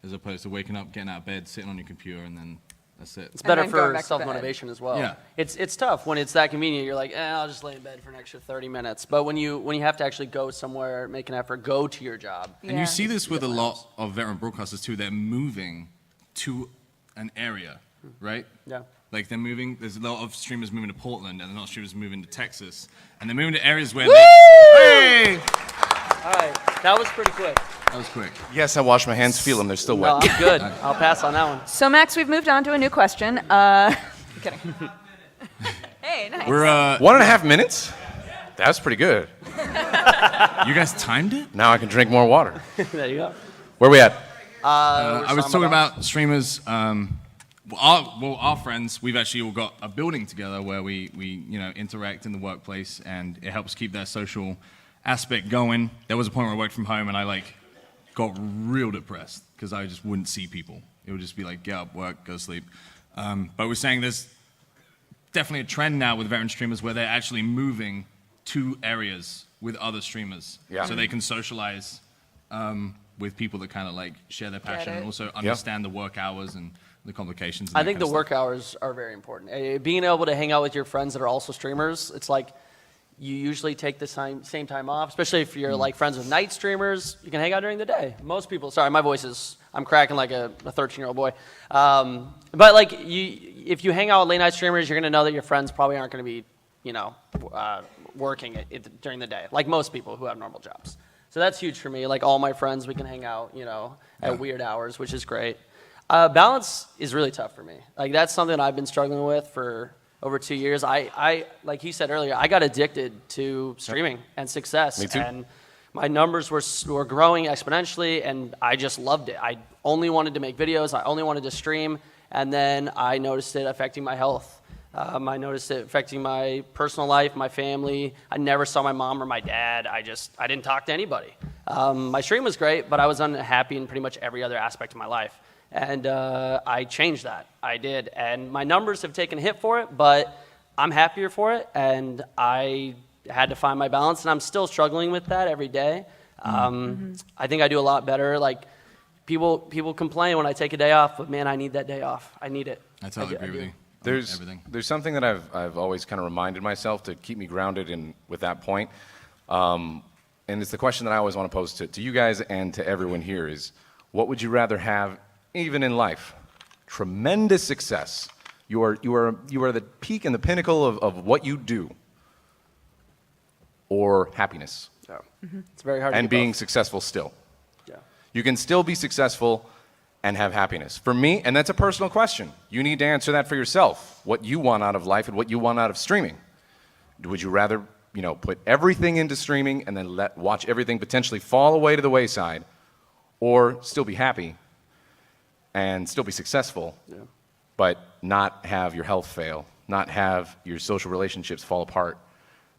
[SPEAKER 3] as opposed to waking up, getting out of bed, sitting on your computer, and then that's it.
[SPEAKER 4] It's better
[SPEAKER 2] then going
[SPEAKER 4] for
[SPEAKER 2] back to
[SPEAKER 4] self-motivation as well.
[SPEAKER 3] Yeah.
[SPEAKER 4] It's tough when it's that convenient. You're like, I'll just lay in bed for an extra 30 minutes. But when you have to actually go somewhere, make an effort, go to your job.
[SPEAKER 3] And
[SPEAKER 2] Yeah.
[SPEAKER 3] you see this with a lot of veteran broadcasters too. They're moving to an area, right?
[SPEAKER 4] Yeah.
[SPEAKER 3] Like they're moving. There's a lot of streamers moving to Portland, and a lot of streamers moving to Texas, and they're moving to areas where Hey!
[SPEAKER 4] All right. That was pretty quick.
[SPEAKER 3] That was quick.
[SPEAKER 1] Yes, I wash my hands, feel them. They're still
[SPEAKER 4] No,
[SPEAKER 1] wet.
[SPEAKER 4] I'm good. I'll pass on that one.
[SPEAKER 2] So Max, we've moved on to a new question. I'm kidding. Hey, nice.
[SPEAKER 3] We're
[SPEAKER 1] 1.5 minutes? That's pretty good.
[SPEAKER 3] You guys timed it?
[SPEAKER 1] Now I can drink more water.
[SPEAKER 4] There you go.
[SPEAKER 1] Where we at?
[SPEAKER 3] I was talking about streamers. Our friends, we've actually all got a building together where we interact in the workplace, and it helps keep that social aspect going. There was a point where I worked from home, and I got real depressed because I just wouldn't see people. It would just be like, get up, work, go sleep. But we're saying there's definitely a trend now with veteran streamers where they're actually moving to areas with other streamers, so they can socialize with people that kind of share their passion and also understand the work hours and the complications.
[SPEAKER 4] I think the work hours are very important. Being able to hang out with your friends that are also streamers, it's like you usually take the same time off, especially if you're friends with night streamers. You can hang out during the day. Most people, sorry, my voice is, I'm cracking like a 13-year-old boy. But if you hang out with late night streamers, you're going to know that your friends probably aren't going to be, working during the day, like most people who have normal jobs. So that's huge for me. Like all my friends, we can hang out, at weird hours, which is great. Balance is really tough for me. Like that's something I've been struggling with for over 2 years. I like he said earlier, I got addicted to streaming and success.
[SPEAKER 1] Me too.
[SPEAKER 4] And my numbers were growing exponentially, and I just loved it. I only wanted to make videos. I only wanted to stream. And then I noticed it affecting my health. I noticed it affecting my personal life, my family. I never saw my mom or my dad. I didn't talk to anybody. My stream was great, but I was unhappy in pretty much every other aspect of my life. And I changed that. I did. And my numbers have taken a hit for it, but I'm happier for it. And I had to find my balance, and I'm still struggling with that every day. I think I do a lot better. Like people complain when I take a day off, but man, I need that day off. I need it.
[SPEAKER 3] I totally agree with you.
[SPEAKER 1] There's something that I've always kind of reminded myself to keep me grounded in with that point. And it's the question that I always want to pose to you guys and to everyone here is, what would you rather have even in life? Tremendous success. You are the peak and the pinnacle of what you do. Or happiness.
[SPEAKER 4] Yeah. It's very hard to
[SPEAKER 1] And
[SPEAKER 4] get
[SPEAKER 1] being
[SPEAKER 4] both.
[SPEAKER 1] successful still.
[SPEAKER 4] Yeah.
[SPEAKER 1] You can still be successful and have happiness. For me, and that's a personal question, you need to answer that for yourself, what you want out of life and what you want out of streaming. Would you rather, put everything into streaming and then watch everything potentially fall away to the wayside, or still be happy and still be successful, but not have your health fail, not have your social relationships fall apart,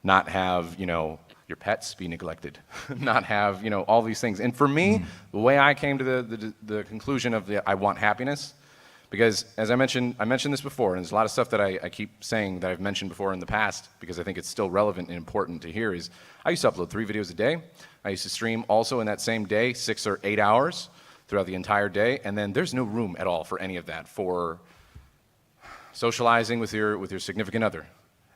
[SPEAKER 1] not have, your pets be neglected, not have, all these things. And for me, the way I came to the conclusion of I want happiness, because as I mentioned this before, and there's a lot of stuff that I keep saying that I've mentioned before in the past, because I think it's still relevant and important to hear, is I used to upload 3 videos a day. I used to stream also in that same day, 6 or 8 hours throughout the entire day, and then there's no room at all for any of that, for socializing with your significant other,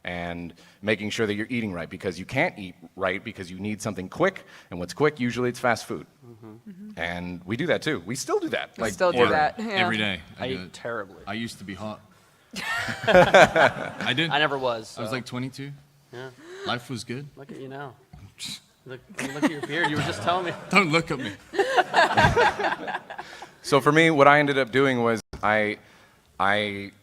[SPEAKER 1] and making sure that you're eating right, because you can't eat right because you need something quick, and what's quick, usually it's fast food. And we do that too. We still do that.
[SPEAKER 2] We still do that. Yeah.
[SPEAKER 3] Every day.
[SPEAKER 4] I
[SPEAKER 3] do
[SPEAKER 4] eat
[SPEAKER 3] it.
[SPEAKER 4] terribly.
[SPEAKER 3] I used to be hot. I did.
[SPEAKER 4] I never was.
[SPEAKER 3] I was
[SPEAKER 4] so.
[SPEAKER 3] like 22.
[SPEAKER 4] Yeah.
[SPEAKER 3] Life was good.
[SPEAKER 4] Look at you now. Look at your beard. You were just telling me.
[SPEAKER 3] Don't look at me.
[SPEAKER 1] So for me, what I ended up doing was I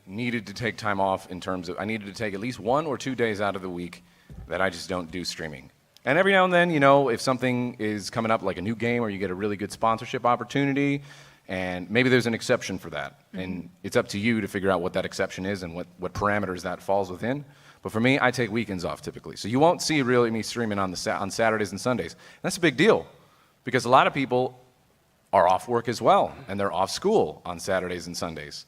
[SPEAKER 1] needed to take time off in terms of, I needed to take at least 1 or 2 days out of the week that I just don't do streaming. And every now and then, if something is coming up like a new game or you get a really good sponsorship opportunity, and maybe there's an exception for that. And it's up to you to figure out what that exception is and what parameters that falls within. But for me, I take weekends off typically. So you won't see really me streaming on Saturdays and Sundays. And that's a big deal, because a lot of people are off work as well, and they're off school on Saturdays and Sundays.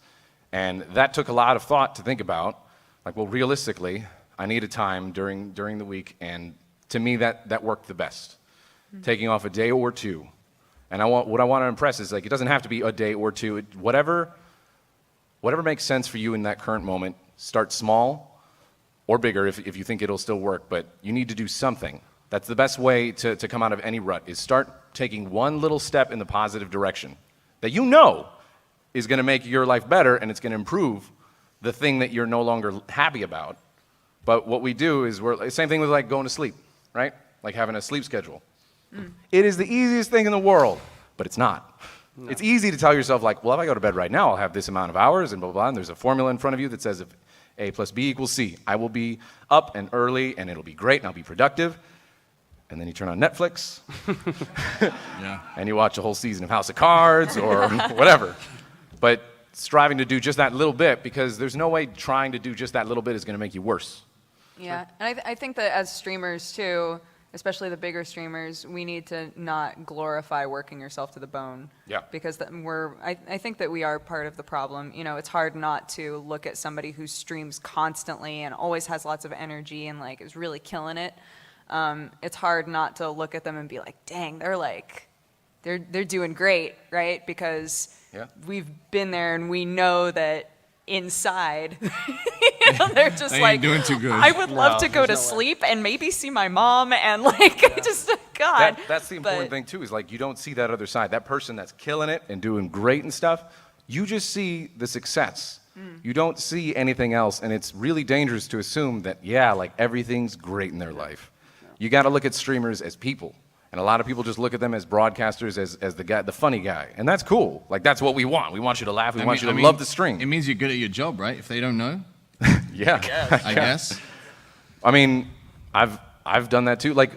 [SPEAKER 1] And that took a lot of thought to think about, like, well, realistically, I need a time during the week, and to me, that worked the best. Taking off a day or 2. And what I want to impress is, like, it doesn't have to be a day or 2. Whatever makes sense for you in that current moment, start small or bigger if you think it'll still work, but you need to do something. That's the best way to come out of any rut, is start taking one little step in the positive direction that is going to make your life better, and it's going to improve the thing that you're no longer happy about. But what we do is same thing with like going to sleep, right? Like having a sleep schedule. It is the easiest thing in the world, but it's not. No. It's easy to tell yourself like, well, if I go to bed right now, I'll have this amount of hours and blah, blah, blah. And there's a formula in front of you that says A plus B equals C. I will be up and early, and it'll be great, and I'll be productive. And then you turn on Netflix,
[SPEAKER 3] Yeah.
[SPEAKER 1] and you watch a whole season of House of Cards or whatever. But striving to do just that little bit, because there's no way trying to do just that little bit is going to make you worse.
[SPEAKER 2] Yeah, and I think that as streamers too, especially the bigger streamers, we need to not glorify working yourself to the bone.
[SPEAKER 1] Yeah.
[SPEAKER 2] Because I think that we are part of the problem. You know, it's hard not to look at somebody who streams constantly and always has lots of energy and like is really killing it. It's hard not to look at them and be like, dang, they're doing great, right? Because we've been there and we know that inside, they're just
[SPEAKER 3] They
[SPEAKER 2] like,
[SPEAKER 3] ain't doing too good.
[SPEAKER 2] I would love to go to
[SPEAKER 4] there's no way.
[SPEAKER 2] sleep and maybe see my mom and like, just, God.
[SPEAKER 1] That's the important thing too, is like you don't see that other side. That person that's killing it and doing great and stuff, you just see the success. You don't see anything else, and it's really dangerous to assume that, like everything's great in their life. You got to look at streamers as people. And a lot of people just look at them as broadcasters, as the guy, the funny guy. And that's cool. Like, that's what we want. We want you to laugh. We want you to love the stream.
[SPEAKER 3] It means you're good at your job, right? If they don't know,
[SPEAKER 1] Yeah.
[SPEAKER 3] I guess.
[SPEAKER 1] I mean, I've done that too. Like,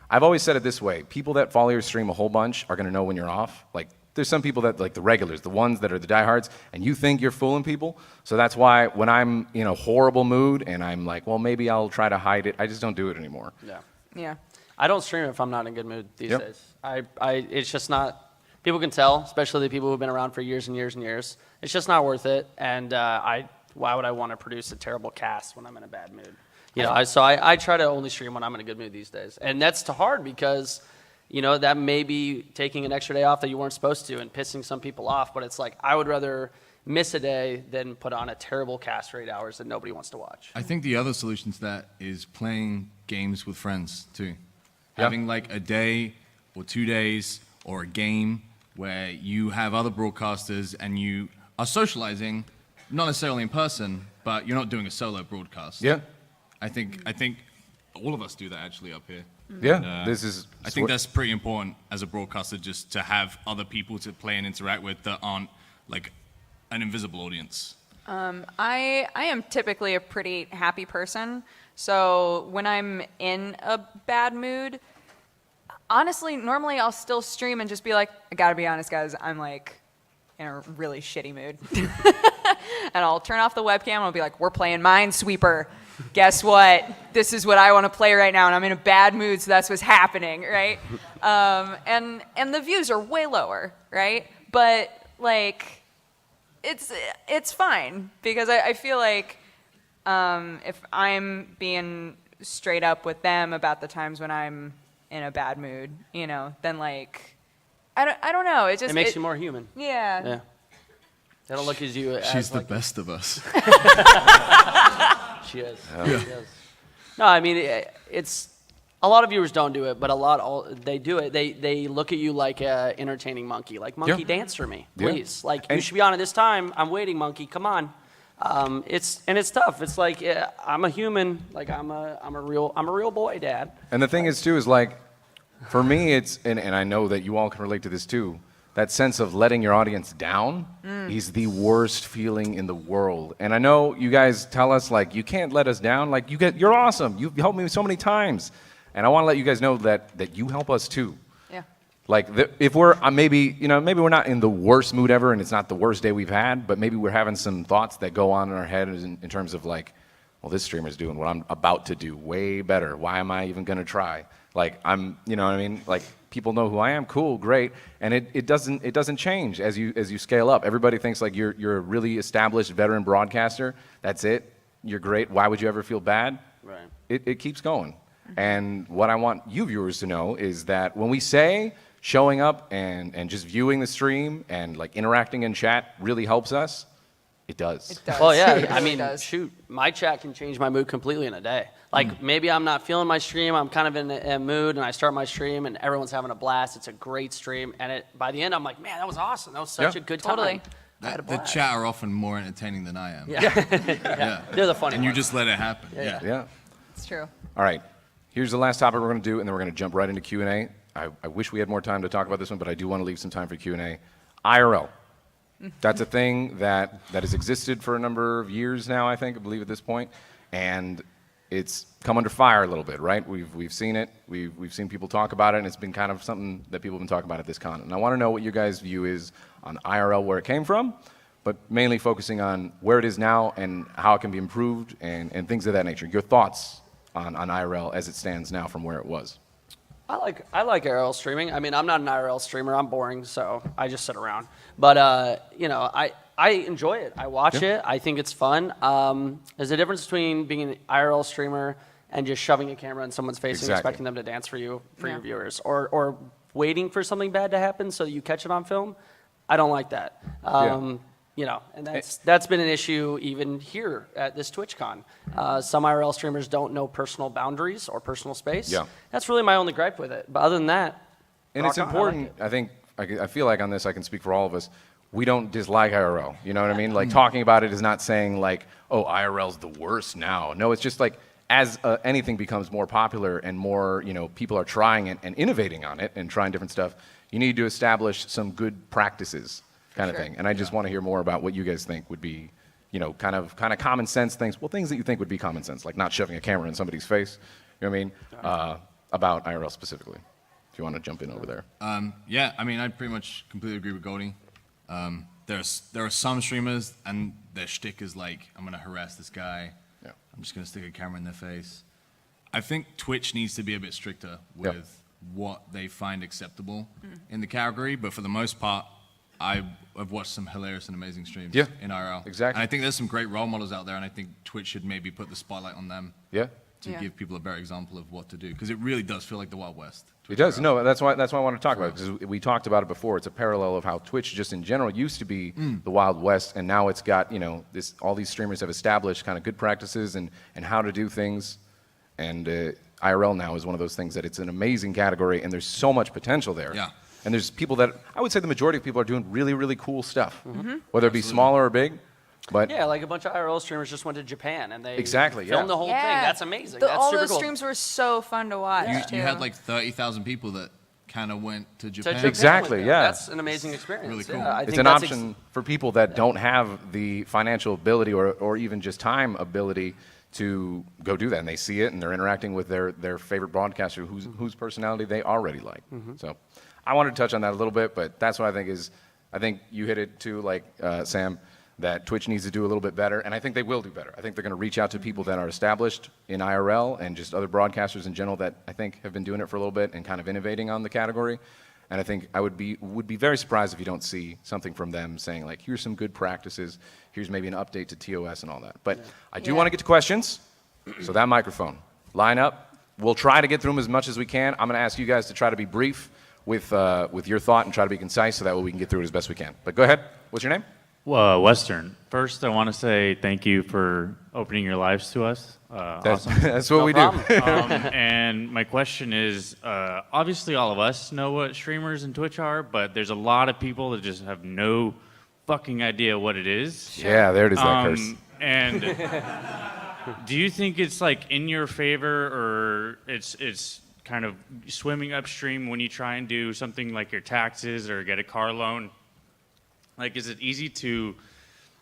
[SPEAKER 1] I've always said it this way. People that follow your stream a whole bunch are going to know when you're off. Like, there's some people that, like the regulars, the ones that are the diehards, and you think you're fooling people. So that's why when I'm in a horrible mood and I'm like, well, maybe I'll try to hide it, I just don't do it anymore.
[SPEAKER 2] Yeah.
[SPEAKER 4] I don't stream if I'm not in a good mood these
[SPEAKER 1] Yep.
[SPEAKER 4] days. It's just not. People can tell, especially the people who've been around for years and years and years. It's just not worth it. And why would I want to produce a terrible cast when I'm in a bad mood? You know, so I try to only stream when I'm in a good mood these days, and that's hard because, you know, that may be taking an extra day off that you weren't supposed to and pissing some people off. But it's like I would rather miss a day than put on a terrible cast for 8 hours that nobody wants to watch.
[SPEAKER 3] I think the other solution to that is playing games with friends too.
[SPEAKER 1] Yeah.
[SPEAKER 3] Having like a day or 2 days or a game where you have other broadcasters and you are socializing, not necessarily in person, but you're not doing a solo broadcast.
[SPEAKER 1] Yeah.
[SPEAKER 3] I think all of us do that actually up here.
[SPEAKER 1] Yeah.
[SPEAKER 3] And, I think that's pretty important as a broadcaster, just to have other people to play and interact with that aren't like an invisible audience.
[SPEAKER 2] I am typically a pretty happy person, so when I'm in a bad mood, honestly, normally I'll still stream and just be like, I gotta be honest, guys, I'm like in a really shitty mood. And I'll turn off the webcam and I'll be like, we're playing Minesweeper. Guess what? This is what I want to play right now, and I'm in a bad mood, so that's what's happening, right? And the views are way lower, right? But like, it's fine because I feel like if I'm being straight up with them about the times when I'm in a bad mood, you know, then like I don't know. It
[SPEAKER 4] Makes you more human.
[SPEAKER 2] Yeah.
[SPEAKER 4] Yeah. They don't look at you as
[SPEAKER 3] She's the
[SPEAKER 4] like
[SPEAKER 3] best of us.
[SPEAKER 4] She is. She is. No, I mean it's a lot of viewers don't do it, but they do it. They look at you like a entertaining monkey. Like, monkey, dance for me, please. Like, you should be on at this time. I'm waiting, monkey. Come on. It's tough. It's like I'm a human. Like I'm a real boy, Dad.
[SPEAKER 1] And the thing is too is like, for me it's and I know that you all can relate to this too. That sense of letting your audience down is the worst feeling in the world. And I know you guys tell us like you can't let us down. Like you're awesome. You've helped me so many times, and I want to let you guys know that you help us too.
[SPEAKER 2] Yeah.
[SPEAKER 1] Like if we're maybe we're not in the worst mood ever, and it's not the worst day we've had, but maybe we're having some thoughts that go on in our head in terms of like, well, this streamer's doing what I'm about to do way better. Why am I even gonna try? Like you know what I mean? Like people know who I am. Cool, great. And it doesn't change as you scale up. Everybody thinks like you're a really established veteran broadcaster. That's it. You're great. Why would you ever feel bad?
[SPEAKER 4] Right.
[SPEAKER 1] It keeps going. And what I want you viewers to know is that when we say showing up and just viewing the stream and like interacting in chat really helps us, it does.
[SPEAKER 2] It does.
[SPEAKER 4] Well, yeah.
[SPEAKER 2] It
[SPEAKER 4] I
[SPEAKER 2] really
[SPEAKER 4] mean,
[SPEAKER 2] does.
[SPEAKER 4] shoot, my chat can change my mood completely in a day. Like maybe I'm not feeling my stream. I'm kind of in a mood, and I start my stream, and everyone's having a blast. It's a great stream, and by the end, I'm like, man, that was awesome. That was such a good time.
[SPEAKER 2] Totally.
[SPEAKER 4] I had a
[SPEAKER 3] The
[SPEAKER 4] blast.
[SPEAKER 3] chat are often more entertaining than I am.
[SPEAKER 4] Yeah. They're the funny
[SPEAKER 3] And you
[SPEAKER 4] ones.
[SPEAKER 3] just let it happen.
[SPEAKER 4] Yeah.
[SPEAKER 1] Yeah.
[SPEAKER 2] It's true.
[SPEAKER 1] All right. Here's the last topic we're going to do, and then we're going to jump right into Q&A. I wish we had more time to talk about this one, but I do want to leave some time for Q&A. IRL. That's a thing that has existed for a number of years now, I believe at this point, and it's come under fire a little bit, right? We've seen it, we've seen people talk about it, and it's been kind of something that people have been talking about at this con. And I want to know what your guys' view is on IRL, where it came from, but mainly focusing on where it is now and how it can be improved and things of that nature. Your thoughts on IRL as it stands now from where it was.
[SPEAKER 4] I like IRL streaming. I mean, I'm not an IRL streamer. I'm boring, so I just sit around. But you know, I enjoy it. I watch it. I think it's fun. There's a difference between being an IRL streamer and just shoving a camera in someone's face and expecting them to dance for you, for your viewers, or waiting for something bad to happen so that you catch it on film. I don't like that. You know, and that's been an issue even here at this TwitchCon. Some IRL streamers don't know personal boundaries or personal space. Yeah. That's really my only gripe with it. But other than that,
[SPEAKER 1] and it's important. I feel like on this I can speak for all of us. We don't dislike IRL. You know what I mean? Like talking about it is not saying like, oh, IRL's the worst now. No, it's just like as anything becomes more popular and more, you know, people are trying it and innovating on it and trying different stuff, you need to establish some good practices. Kind of thing, and I just want to hear more about what you guys think would be, you know, kind of common sense things. Well, things that you think would be common sense, like not shoving a camera in somebody's face. You know what I mean? About IRL specifically. If you want to jump in over there.
[SPEAKER 3] Yeah, I mean, I pretty much completely agree with Goldie. There are some streamers, and their shtick is like, I'm gonna harass this guy. Yeah. I'm just gonna stick a camera in their face. I think Twitch needs to be a bit stricter with what they find acceptable in the category, but for the most part, I've watched some hilarious and amazing streams in IRL.
[SPEAKER 1] Exactly.
[SPEAKER 3] And I think there's some great role models out there, and I think Twitch should maybe put the spotlight on them to give people a better example of what to do, because it really does feel like the Wild West.
[SPEAKER 1] It does. IRL. No, that's why I want to talk about it, because we talked about it before. It's a parallel of how Twitch just in general used to be the Wild West, and now it's got, you know, all these streamers have established kind of good practices and how to do things, and IRL now is one of those things that it's an amazing category, and there's so much potential there. Yeah. And there's people that, I would say the majority of people are doing really, really cool stuff, whether it be smaller or big. But
[SPEAKER 4] yeah, like a bunch of IRL streamers just went to Japan and they
[SPEAKER 1] filmed
[SPEAKER 4] the whole thing. That's amazing. That's
[SPEAKER 2] all
[SPEAKER 4] super
[SPEAKER 2] those
[SPEAKER 4] cool.
[SPEAKER 2] streams were so fun to watch.
[SPEAKER 3] You had like 30,000 people that kind of went to Japan.
[SPEAKER 1] Exactly, yeah.
[SPEAKER 4] That's an amazing experience.
[SPEAKER 3] Really cool.
[SPEAKER 4] Yeah,
[SPEAKER 1] it's an option for people that don't have the financial ability or even just time ability to go do that, and they see it and they're interacting with their favorite broadcaster whose personality they already like. So I wanted to touch on that a little bit, but that's what I think you hit it too, like Sam, that Twitch needs to do a little bit better, and I think they will do better. I think they're going to reach out to people that are established in IRL and just other broadcasters in general that I think have been doing it for a little bit and kind of innovating on the category. And I think I would be very surprised if you don't see something from them saying like, here's some good practices, here's maybe an update to TOS and all that. But I do want to get to questions, so that microphone, line up. We'll try to get through them as much as we can. I'm going to ask you guys to try to be brief with your thought and try to be concise so that way we can get through it as best we can. But go ahead. What's your name?
[SPEAKER 5] Western. First, I want to say thank you for opening your lives to us. Awesome.
[SPEAKER 1] That's what we do.
[SPEAKER 5] And my question is, obviously all of us know what streamers and Twitch are, but there's a lot of people that just have no fucking idea what it is.
[SPEAKER 1] Yeah, there it is, that curse.
[SPEAKER 5] And do you think it's like in your favor, or it's kind of swimming upstream when you try and do something like your taxes or get a car loan? Like, is it easy to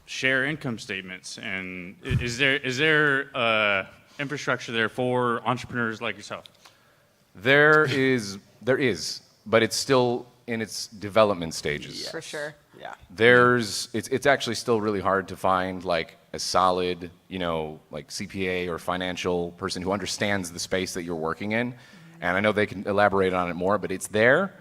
[SPEAKER 5] share income statements? And is there infrastructure there for entrepreneurs like yourself?
[SPEAKER 1] There is, but it's still in its development stages.
[SPEAKER 2] Yes. For sure.
[SPEAKER 4] Yeah.
[SPEAKER 1] It's actually still really hard to find like a solid, you know, like CPA or financial person who understands the space that you're working in. And I know they can elaborate on it more, but it's there,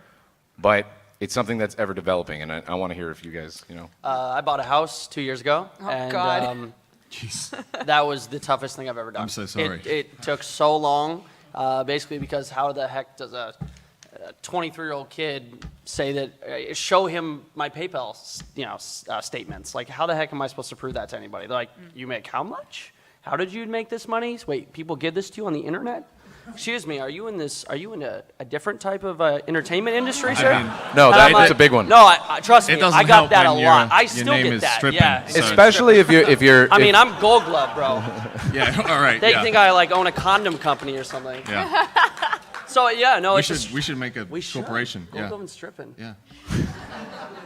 [SPEAKER 1] but it's something that's ever developing, and I want to hear if you guys, you know.
[SPEAKER 4] I bought a house 2 years ago,
[SPEAKER 2] and God.
[SPEAKER 4] That was the toughest thing I've ever done.
[SPEAKER 3] I'm so sorry.
[SPEAKER 4] It took so long, basically because how the heck does a 23-year-old kid say that, show him my PayPal, statements. Like, how the heck am I supposed to prove that to anybody? They're like, you make how much? How did you make this money? Wait, people give this to you on the internet? Excuse me, are you in a different type of entertainment industry, sir?
[SPEAKER 1] No, that's a big one.
[SPEAKER 4] No, trust me, I got that a lot. I still
[SPEAKER 3] your name
[SPEAKER 4] get
[SPEAKER 3] is
[SPEAKER 4] that.
[SPEAKER 3] Strippin',
[SPEAKER 4] Yeah,
[SPEAKER 3] so
[SPEAKER 1] especially if you're.
[SPEAKER 4] I mean, I'm Gold Glove, bro.
[SPEAKER 3] Yeah, all right.
[SPEAKER 4] They think I like own a condom company or something.
[SPEAKER 3] Yeah.
[SPEAKER 4] So yeah, no,
[SPEAKER 3] we should make a corporation.
[SPEAKER 4] Gold
[SPEAKER 3] Yeah.
[SPEAKER 4] Glove and Strippin'.
[SPEAKER 3] Yeah.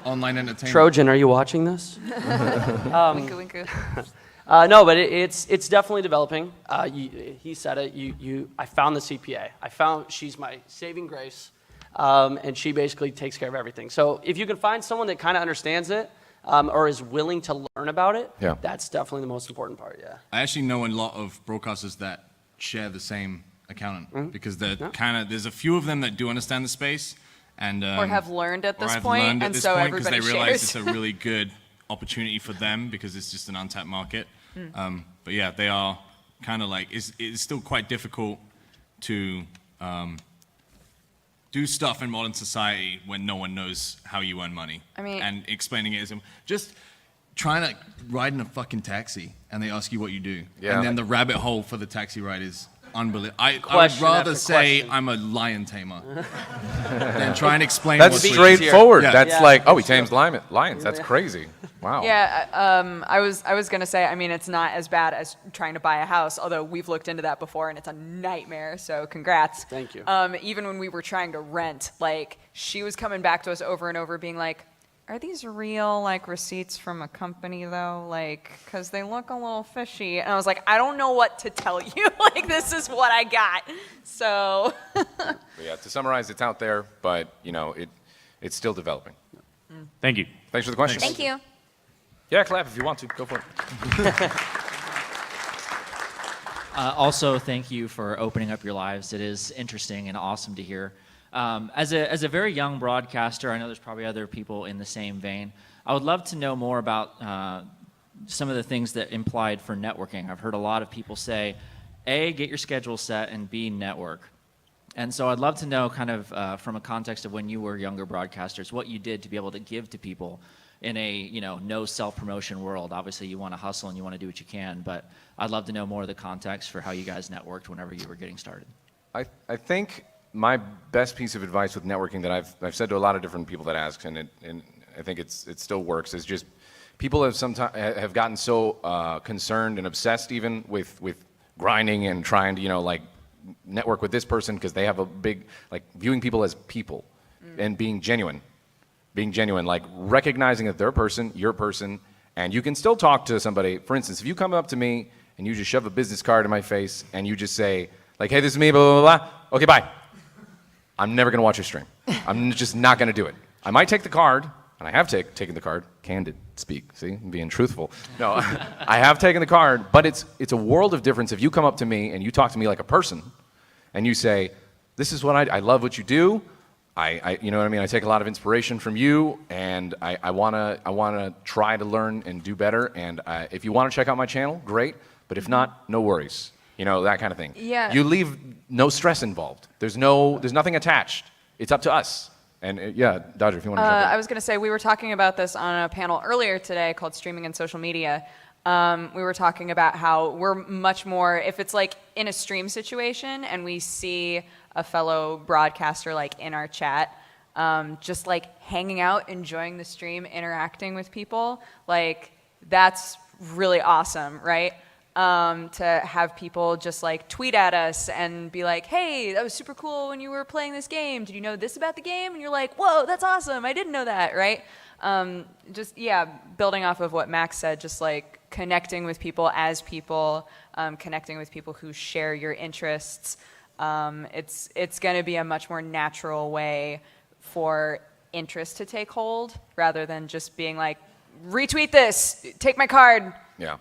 [SPEAKER 3] online entertainment.
[SPEAKER 4] Trojan, are you watching this?
[SPEAKER 2] Winku, winku.
[SPEAKER 4] No, but it's definitely developing. He said it. I found the CPA. She's my saving grace, and she basically takes care of everything. So if you can find someone that kind of understands it or is willing to learn about it,
[SPEAKER 1] Yeah.
[SPEAKER 4] that's definitely the most important part. Yeah.
[SPEAKER 3] I actually know a lot of broadcasters that share the same accountant because there's a few of them that do understand the space and
[SPEAKER 2] Or have learned at
[SPEAKER 3] or
[SPEAKER 2] this
[SPEAKER 3] have
[SPEAKER 2] point,
[SPEAKER 3] learned at
[SPEAKER 2] and
[SPEAKER 3] this
[SPEAKER 2] so
[SPEAKER 3] point because
[SPEAKER 2] everybody
[SPEAKER 3] they realize
[SPEAKER 2] shares.
[SPEAKER 3] it's a really good opportunity for them because it's just an untapped market. But yeah, they are kind of like it's still quite difficult to do stuff in modern society when no one knows how you earn money.
[SPEAKER 2] I mean-
[SPEAKER 3] and explaining it is just trying to ride in a fucking taxi and they ask you what you do,
[SPEAKER 1] Yeah.
[SPEAKER 3] and then the rabbit hole for the taxi ride is unbelievable. I would
[SPEAKER 4] Question
[SPEAKER 3] rather
[SPEAKER 4] after
[SPEAKER 3] say
[SPEAKER 4] question.
[SPEAKER 3] I'm a lion tamer than try and explain
[SPEAKER 1] That's
[SPEAKER 3] what's
[SPEAKER 1] straightforward.
[SPEAKER 3] Yeah.
[SPEAKER 1] That's
[SPEAKER 4] Yeah.
[SPEAKER 1] like, oh, he tames lions. That's crazy. Wow.
[SPEAKER 2] Yeah, I was gonna say. I mean, it's not as bad as trying to buy a house. Although we've looked into that before, and it's a nightmare. So congrats.
[SPEAKER 4] Thank you.
[SPEAKER 2] Even when we were trying to rent, like she was coming back to us over and over, being like, "Are these real like receipts from a company though? Like, because they look a little fishy." And I was like, "I don't know what to tell you. Like, this is what I got." So.
[SPEAKER 1] But yeah, to summarize, it's out there, but it's still developing.
[SPEAKER 5] Thank you.
[SPEAKER 1] Thanks for the question.
[SPEAKER 2] Thank you.
[SPEAKER 1] Yeah, clap if you want to. Go for it.
[SPEAKER 6] Also, thank you for opening up your lives. It is interesting and awesome to hear. As a very young broadcaster, I know there's probably other people in the same vein. I would love to know more about some of the things that implied for networking. I've heard a lot of people say, A, get your schedule set, and B, network. And so I'd love to know kind of from a context of when you were younger broadcasters, what you did to be able to give to people in a no self-promotion world. Obviously, you want to hustle and you want to do what you can, but I'd love to know more of the context for how you guys networked whenever you were getting started.
[SPEAKER 1] I think my best piece of advice with networking that I've said to a lot of different people that ask, and I think it still works, is just people have gotten so concerned and obsessed even with grinding and trying to like network with this person because they have a big viewing people as people and being genuine, like recognizing that they're a person, you're a person, and you can still talk to somebody. For instance, if you come up to me and you just shove a business card in my face and you just say like, "Hey, this is me, blah, blah, blah, blah. Okay, bye." I'm never going to watch your stream. I'm just not going to do it. I might take the card, and I have taken the card. Candid speak, see? I'm being truthful. No, I have taken the card, but it's a world of difference if you come up to me and you talk to me like a person, and you say, "This is what I love what you do. You know what I mean? I take a lot of inspiration from you, and I wanna try to learn and do better. And if you want to check out my channel, great. But if not, no worries. That kind of thing.
[SPEAKER 2] Yeah.
[SPEAKER 1] You leave no stress involved. There's nothing attached. It's up to us. And yeah, Dodger, if you want to jump in.
[SPEAKER 2] I was going to say, we were talking about this on a panel earlier today called Streaming and Social Media. We were talking about how we're much more, if it's like in a stream situation and we see a fellow broadcaster like in our chat, just like hanging out, enjoying the stream, interacting with people, like that's really awesome, right? To have people just like tweet at us and be like, "Hey, that was super cool when you were playing this game. Did you know this about the game?" And you're like, "Whoa, that's awesome. I didn't know that," right? Just, yeah, building off of what Max said, just like connecting with people as people, connecting with people who share your interests. It's going to be a much more natural way for interest to take hold rather than just being like, "Retweet this, take my card,
[SPEAKER 1] Yeah.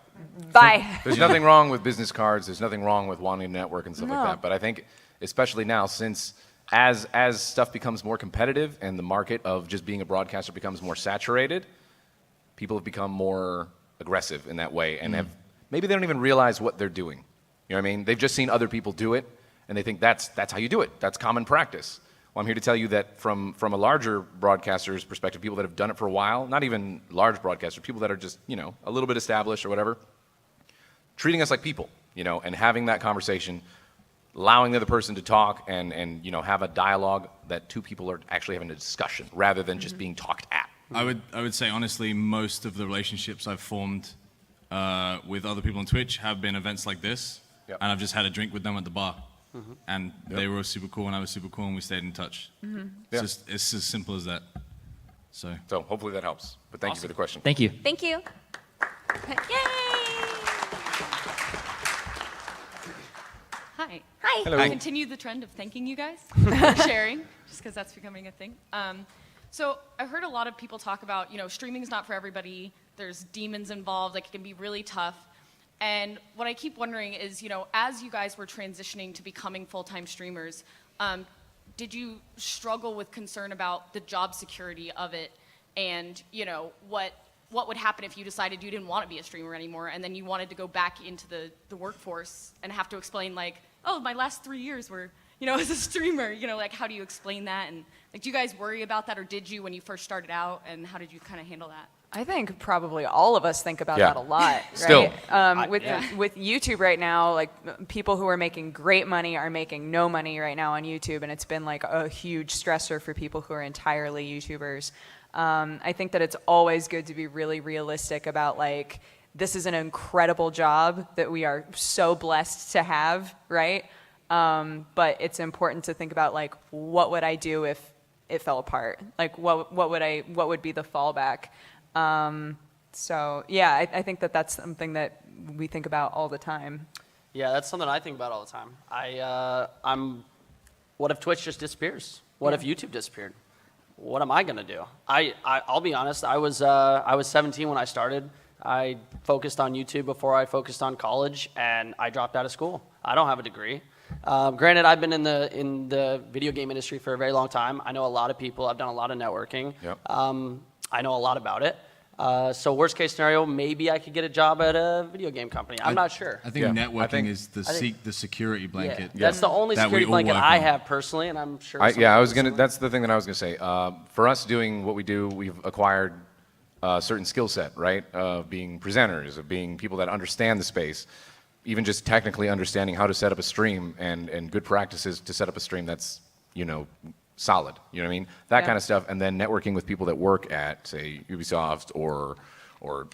[SPEAKER 2] bye."
[SPEAKER 1] There's nothing wrong with business cards. There's nothing wrong with wanting to network and stuff
[SPEAKER 2] No.
[SPEAKER 1] like that. But I think, especially now, since as stuff becomes more competitive and the market of just being a broadcaster becomes more saturated, people have become more aggressive in that way and maybe they don't even realize what they're doing. You know what I mean? They've just seen other people do it and they think that's how you do it. That's common practice. Well, I'm here to tell you that from a larger broadcaster's perspective, people that have done it for a while, not even large broadcasters, people that are just, a little bit established or whatever, treating us like people, and having that conversation, allowing the other person to talk and have a dialogue that two people are actually having a discussion rather than just being talked at.
[SPEAKER 3] I would say honestly, most of the relationships I've formed with other people on Twitch have been events like this,
[SPEAKER 1] Yep.
[SPEAKER 3] and I've just had a drink with them at the bar, and they were super cool, and I was super cool, and we stayed in touch.
[SPEAKER 1] Yeah.
[SPEAKER 3] It's as simple as that. So
[SPEAKER 1] So hopefully that helps. But thank you for the question.
[SPEAKER 6] Thank you.
[SPEAKER 2] Thank you. Yay!
[SPEAKER 7] Hi.
[SPEAKER 2] Hi.
[SPEAKER 1] Hello.
[SPEAKER 7] I'll continue the trend of thanking you guys for sharing, just because that's becoming a thing. So I've heard a lot of people talk about, streaming is not for everybody. There's demons involved. Like, it can be really tough. And what I keep wondering is, as you guys were transitioning to becoming full-time streamers, did you struggle with concern about the job security of it? And, what would happen if you decided you didn't want to be a streamer anymore and then you wanted to go back into the workforce and have to explain, like, oh, my last 3 years were, as a streamer, like, how do you explain that? And, like, do you guys worry about that, or did you when you first started out, and how did you kind of handle that?
[SPEAKER 2] I think probably all of us think about
[SPEAKER 1] Yeah.
[SPEAKER 2] that a lot, right?
[SPEAKER 1] Still.
[SPEAKER 2] With YouTube right now, like, people who are making great money are making no money right now on YouTube, and it's been like a huge stressor for people who are entirely YouTubers. I think that it's always good to be really realistic about, like, this is an incredible job that we are so blessed to have, right? But it's important to think about, like, what would I do if it fell apart? Like, what would be the fallback? So yeah, I think that that's something that we think about all the time.
[SPEAKER 4] Yeah, that's something I think about all the time. What if Twitch just disappears? What if YouTube disappeared? What am I gonna do? I'll be honest. I was 17 when I started. I focused on YouTube before I focused on college, and I dropped out of school. I don't have a degree. Granted, I've been in the video game industry for a very long time. I know a lot of people. I've done a lot of networking.
[SPEAKER 1] Yep.
[SPEAKER 4] I know a lot about it. So worst case scenario, maybe I could get a job at a video game company. I'm not sure.
[SPEAKER 3] I think
[SPEAKER 1] Yeah.
[SPEAKER 3] networking
[SPEAKER 1] I
[SPEAKER 3] is the
[SPEAKER 4] think-
[SPEAKER 3] the security blanket.
[SPEAKER 4] That's the only
[SPEAKER 3] that we
[SPEAKER 4] security
[SPEAKER 3] all
[SPEAKER 4] blanket
[SPEAKER 3] work
[SPEAKER 4] I
[SPEAKER 3] on.
[SPEAKER 4] have personally, and I'm sure. some
[SPEAKER 1] Yeah, I
[SPEAKER 4] people
[SPEAKER 1] was gonna.
[SPEAKER 4] similar.
[SPEAKER 1] That's the thing that I was gonna say. For us doing what we do, we've acquired a certain skill set, right? Of being presenters, of being people that understand the space, even just technically understanding how to set up a stream and good practices to set up a stream that's solid. You know what I mean? That
[SPEAKER 2] Yeah.
[SPEAKER 1] kind of stuff, and then networking with people that work at, say, Ubisoft or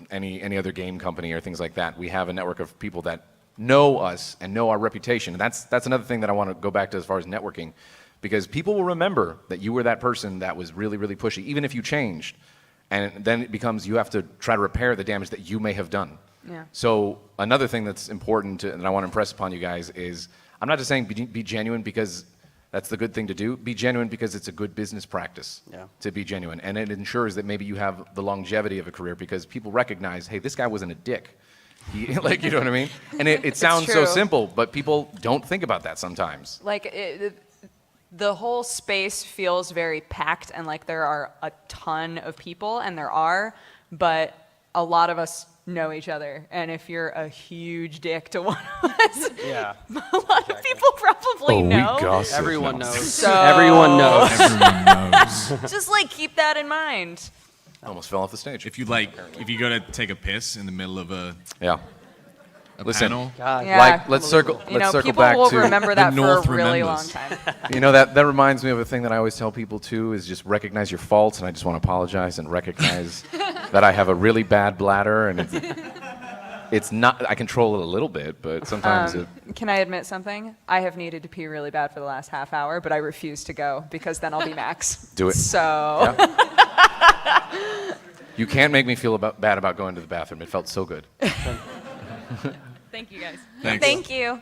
[SPEAKER 1] any other game company or things like that. We have a network of people that know us and know our reputation. And that's another thing that I want to go back to as far as networking, because people will remember that you were that person that was really, really pushy, even if you changed. And then it becomes you have to try to repair the damage that you may have done.
[SPEAKER 2] Yeah.
[SPEAKER 1] So another thing that's important and I want to impress upon you guys is, I'm not just saying be genuine because that's the good thing to do. Be genuine because it's a good business practice to be genuine. And it ensures that maybe you have the longevity of a career because people recognize, hey, this guy wasn't a dick. He, like, you know what I mean? And it sounds so
[SPEAKER 2] true.
[SPEAKER 1] simple, but people don't think about that sometimes.
[SPEAKER 2] Like, the whole space feels very packed, and like there are a ton of people, and there are, but a lot of us know each other. And if you're a huge dick to one of us,
[SPEAKER 4] Yeah.
[SPEAKER 2] a lot of people probably know.
[SPEAKER 4] Everyone knows.
[SPEAKER 2] So
[SPEAKER 4] Everyone knows.
[SPEAKER 3] Everyone knows.
[SPEAKER 2] just like keep that in mind.
[SPEAKER 1] Almost fell off the stage.
[SPEAKER 3] If you go to take a piss in the middle of a
[SPEAKER 1] Yeah. Listen.
[SPEAKER 3] panel,
[SPEAKER 4] God.
[SPEAKER 2] Yeah.
[SPEAKER 1] Like, let's circle
[SPEAKER 2] People
[SPEAKER 1] back
[SPEAKER 2] will
[SPEAKER 1] to
[SPEAKER 2] remember that for
[SPEAKER 3] North
[SPEAKER 2] a really
[SPEAKER 3] remembers.
[SPEAKER 2] long time.
[SPEAKER 1] that reminds me of a thing that I always tell people too, is just recognize your faults, and I just want to apologize and recognize that I have a really bad bladder, and it's not, I control it a little bit, but sometimes
[SPEAKER 2] Can I admit something? I have needed to pee really bad for the last half hour, but I refuse to go because then I'll be max.
[SPEAKER 1] Do it.
[SPEAKER 2] So
[SPEAKER 1] you can't make me feel bad about going to the bathroom. It felt so good.
[SPEAKER 7] Thank you guys.
[SPEAKER 3] thanks.
[SPEAKER 2] thank you.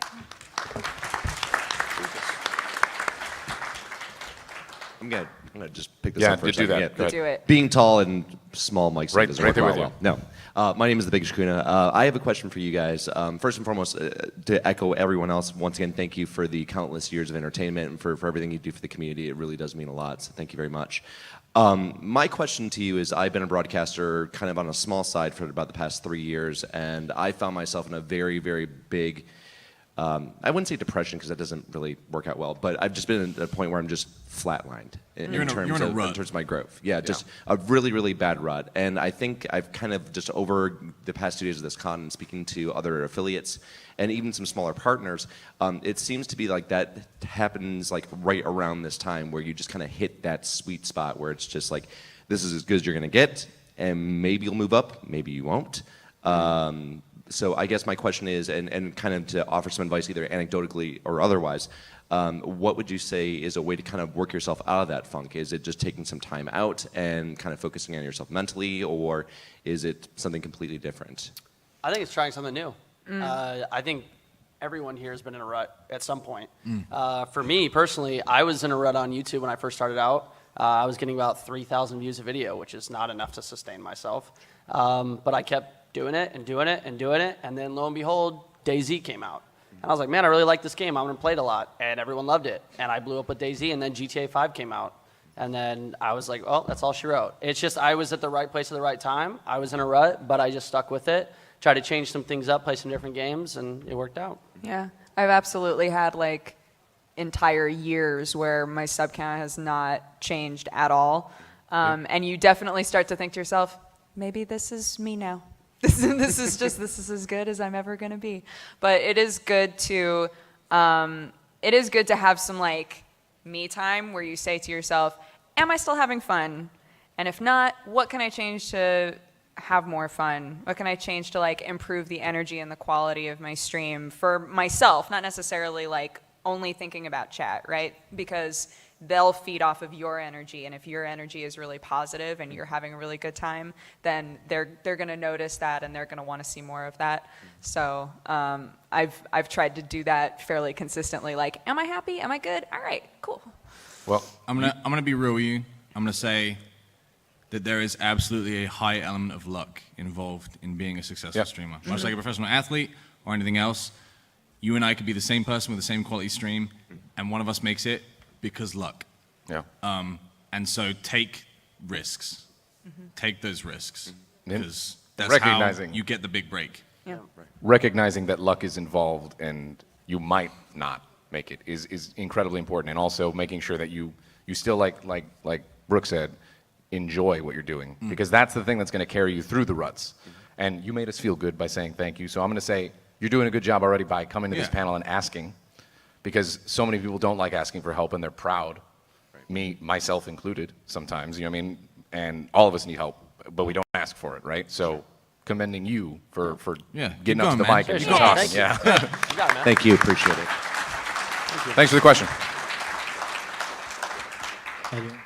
[SPEAKER 8] I'm gonna just pick this
[SPEAKER 1] Yeah,
[SPEAKER 8] up for a
[SPEAKER 1] do
[SPEAKER 8] second.
[SPEAKER 1] that.
[SPEAKER 8] Yeah,
[SPEAKER 1] Go ahead.
[SPEAKER 2] Do it.
[SPEAKER 8] Being tall and small mics
[SPEAKER 1] Right-
[SPEAKER 8] doesn't
[SPEAKER 1] right
[SPEAKER 8] work
[SPEAKER 1] there with
[SPEAKER 8] well. No. My name is the Big Shakuna. I have a question for you guys. First and foremost, to echo everyone else, once again, thank you for the countless years of entertainment and for everything you do for the community. It really does mean a lot, so thank you very much. My question to you is, I've been a broadcaster kind of on a small side for about the past 3 years, and I found myself in a very, very big, I wouldn't say depression because that doesn't really work out well, but I've just been at a point where I'm just flatlined in terms of my growth. Yeah, just a really, really bad rut. And I think I've kind of just over the past 2 days of this con and speaking to other affiliates and even some smaller partners, it seems to be like that happens like right around this time where you just kind of hit that sweet spot where it's just like, this is as good as you're going to get, and maybe you'll move up, maybe you won't. So I guess my question is, and kind of to offer some advice, either anecdotally or otherwise, what would you say is a way to kind of work yourself out of that funk? Is it just taking some time out and kind of focusing on yourself mentally, or is it something completely different?
[SPEAKER 4] I think it's trying something new. I think everyone here has been in a rut at some point. For me personally, I was in a rut on YouTube when I first started out. I was getting about 3,000 views a video, which is not enough to sustain myself. But I kept doing it and doing it and doing it, and then lo and behold, DayZ came out. And I was like, man, I really like this game. I'm going to play it a lot. And everyone loved it. And I blew up with DayZ, and then GTA 5 came out. And then I was like, well, that's all she wrote. It's just I was at the right place at the right time. I was in a rut, but I just stuck with it, tried to change some things up, play some different games, and it worked out.
[SPEAKER 2] Yeah, I've absolutely had like entire years where my sub count has not changed at all. And you definitely start to think to yourself, maybe this is me now. This is as good as I'm ever going to be. But it is good to have some like me time where you say to yourself, am I still having fun? And if not, what can I change to have more fun? What can I change to like improve the energy and the quality of my stream for myself, not necessarily like only thinking about chat, right? Because they'll feed off of your energy, and if your energy is really positive and you're having a really good time, then they're going to notice that and they're going to want to see more of that. So I've tried to do that fairly consistently. Like, am I happy? Am I good? All right, cool.
[SPEAKER 1] Well,
[SPEAKER 3] I'm gonna be real with you. I'm gonna say that there is absolutely a high element of luck involved in being a successful streamer. Much like a professional athlete or anything else, you and I could be the same person with the same quality stream, and one of us makes it because luck.
[SPEAKER 1] yeah.
[SPEAKER 3] And so take risks. Take those risks. Because that's
[SPEAKER 1] Recognizing-
[SPEAKER 3] how you get the big break.
[SPEAKER 2] Yeah.
[SPEAKER 1] Recognizing that luck is involved and you might not make it is incredibly important, and also making sure that you still like Brooke said, enjoy what you're doing, because that's the thing that's going to carry you through the ruts. And you made us feel good by saying thank you, so I'm going to say you're doing a good job already by coming to this panel and asking, because so many people don't like asking for help and they're proud, me, myself included sometimes, you know what I mean, and all of us need help, but we don't ask for it, right? So commending you for getting up to the mic and
[SPEAKER 4] Yeah,
[SPEAKER 1] talking.
[SPEAKER 4] thank you.
[SPEAKER 1] Yeah.
[SPEAKER 4] You got it, man.
[SPEAKER 8] Thank you, appreciate it.
[SPEAKER 1] Thanks for the question.
[SPEAKER 9] Thank you.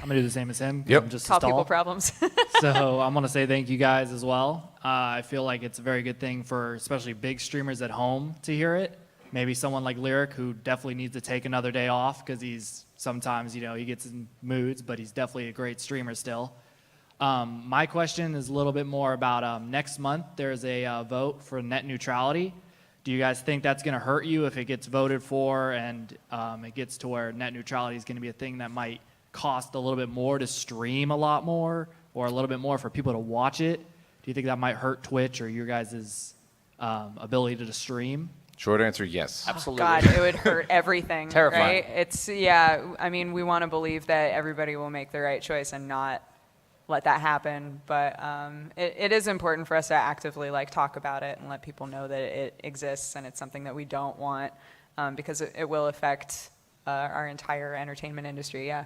[SPEAKER 9] I'm gonna do the same as him. 'Cause
[SPEAKER 1] Yep.
[SPEAKER 9] I'm just a
[SPEAKER 2] Tall people
[SPEAKER 9] stall.
[SPEAKER 2] problems.
[SPEAKER 9] So I'm gonna say thank you guys as well. I feel like it's a very good thing for especially big streamers at home to hear it. Maybe someone like Lyric who definitely needs to take another day off because he's sometimes, you know, he gets in moods, but he's definitely a great streamer still. My question is a little bit more about next month. There's a vote for net neutrality. Do you guys think that's going to hurt you if it gets voted for and it gets to where net neutrality is going to be a thing that might cost a little bit more to stream a lot more, or a little bit more for people to watch it? Do you think that might hurt Twitch or your guys' ability to stream?
[SPEAKER 1] Short answer, yes.
[SPEAKER 4] Absolutely.
[SPEAKER 2] God, it would hurt everything.
[SPEAKER 4] Terrifying.
[SPEAKER 2] Right? I mean, we want to believe that everybody will make the right choice and not let that happen. But it is important for us to actively like talk about it and let people know that it exists and it's something that we don't want, because it will affect our entire entertainment industry. Yeah.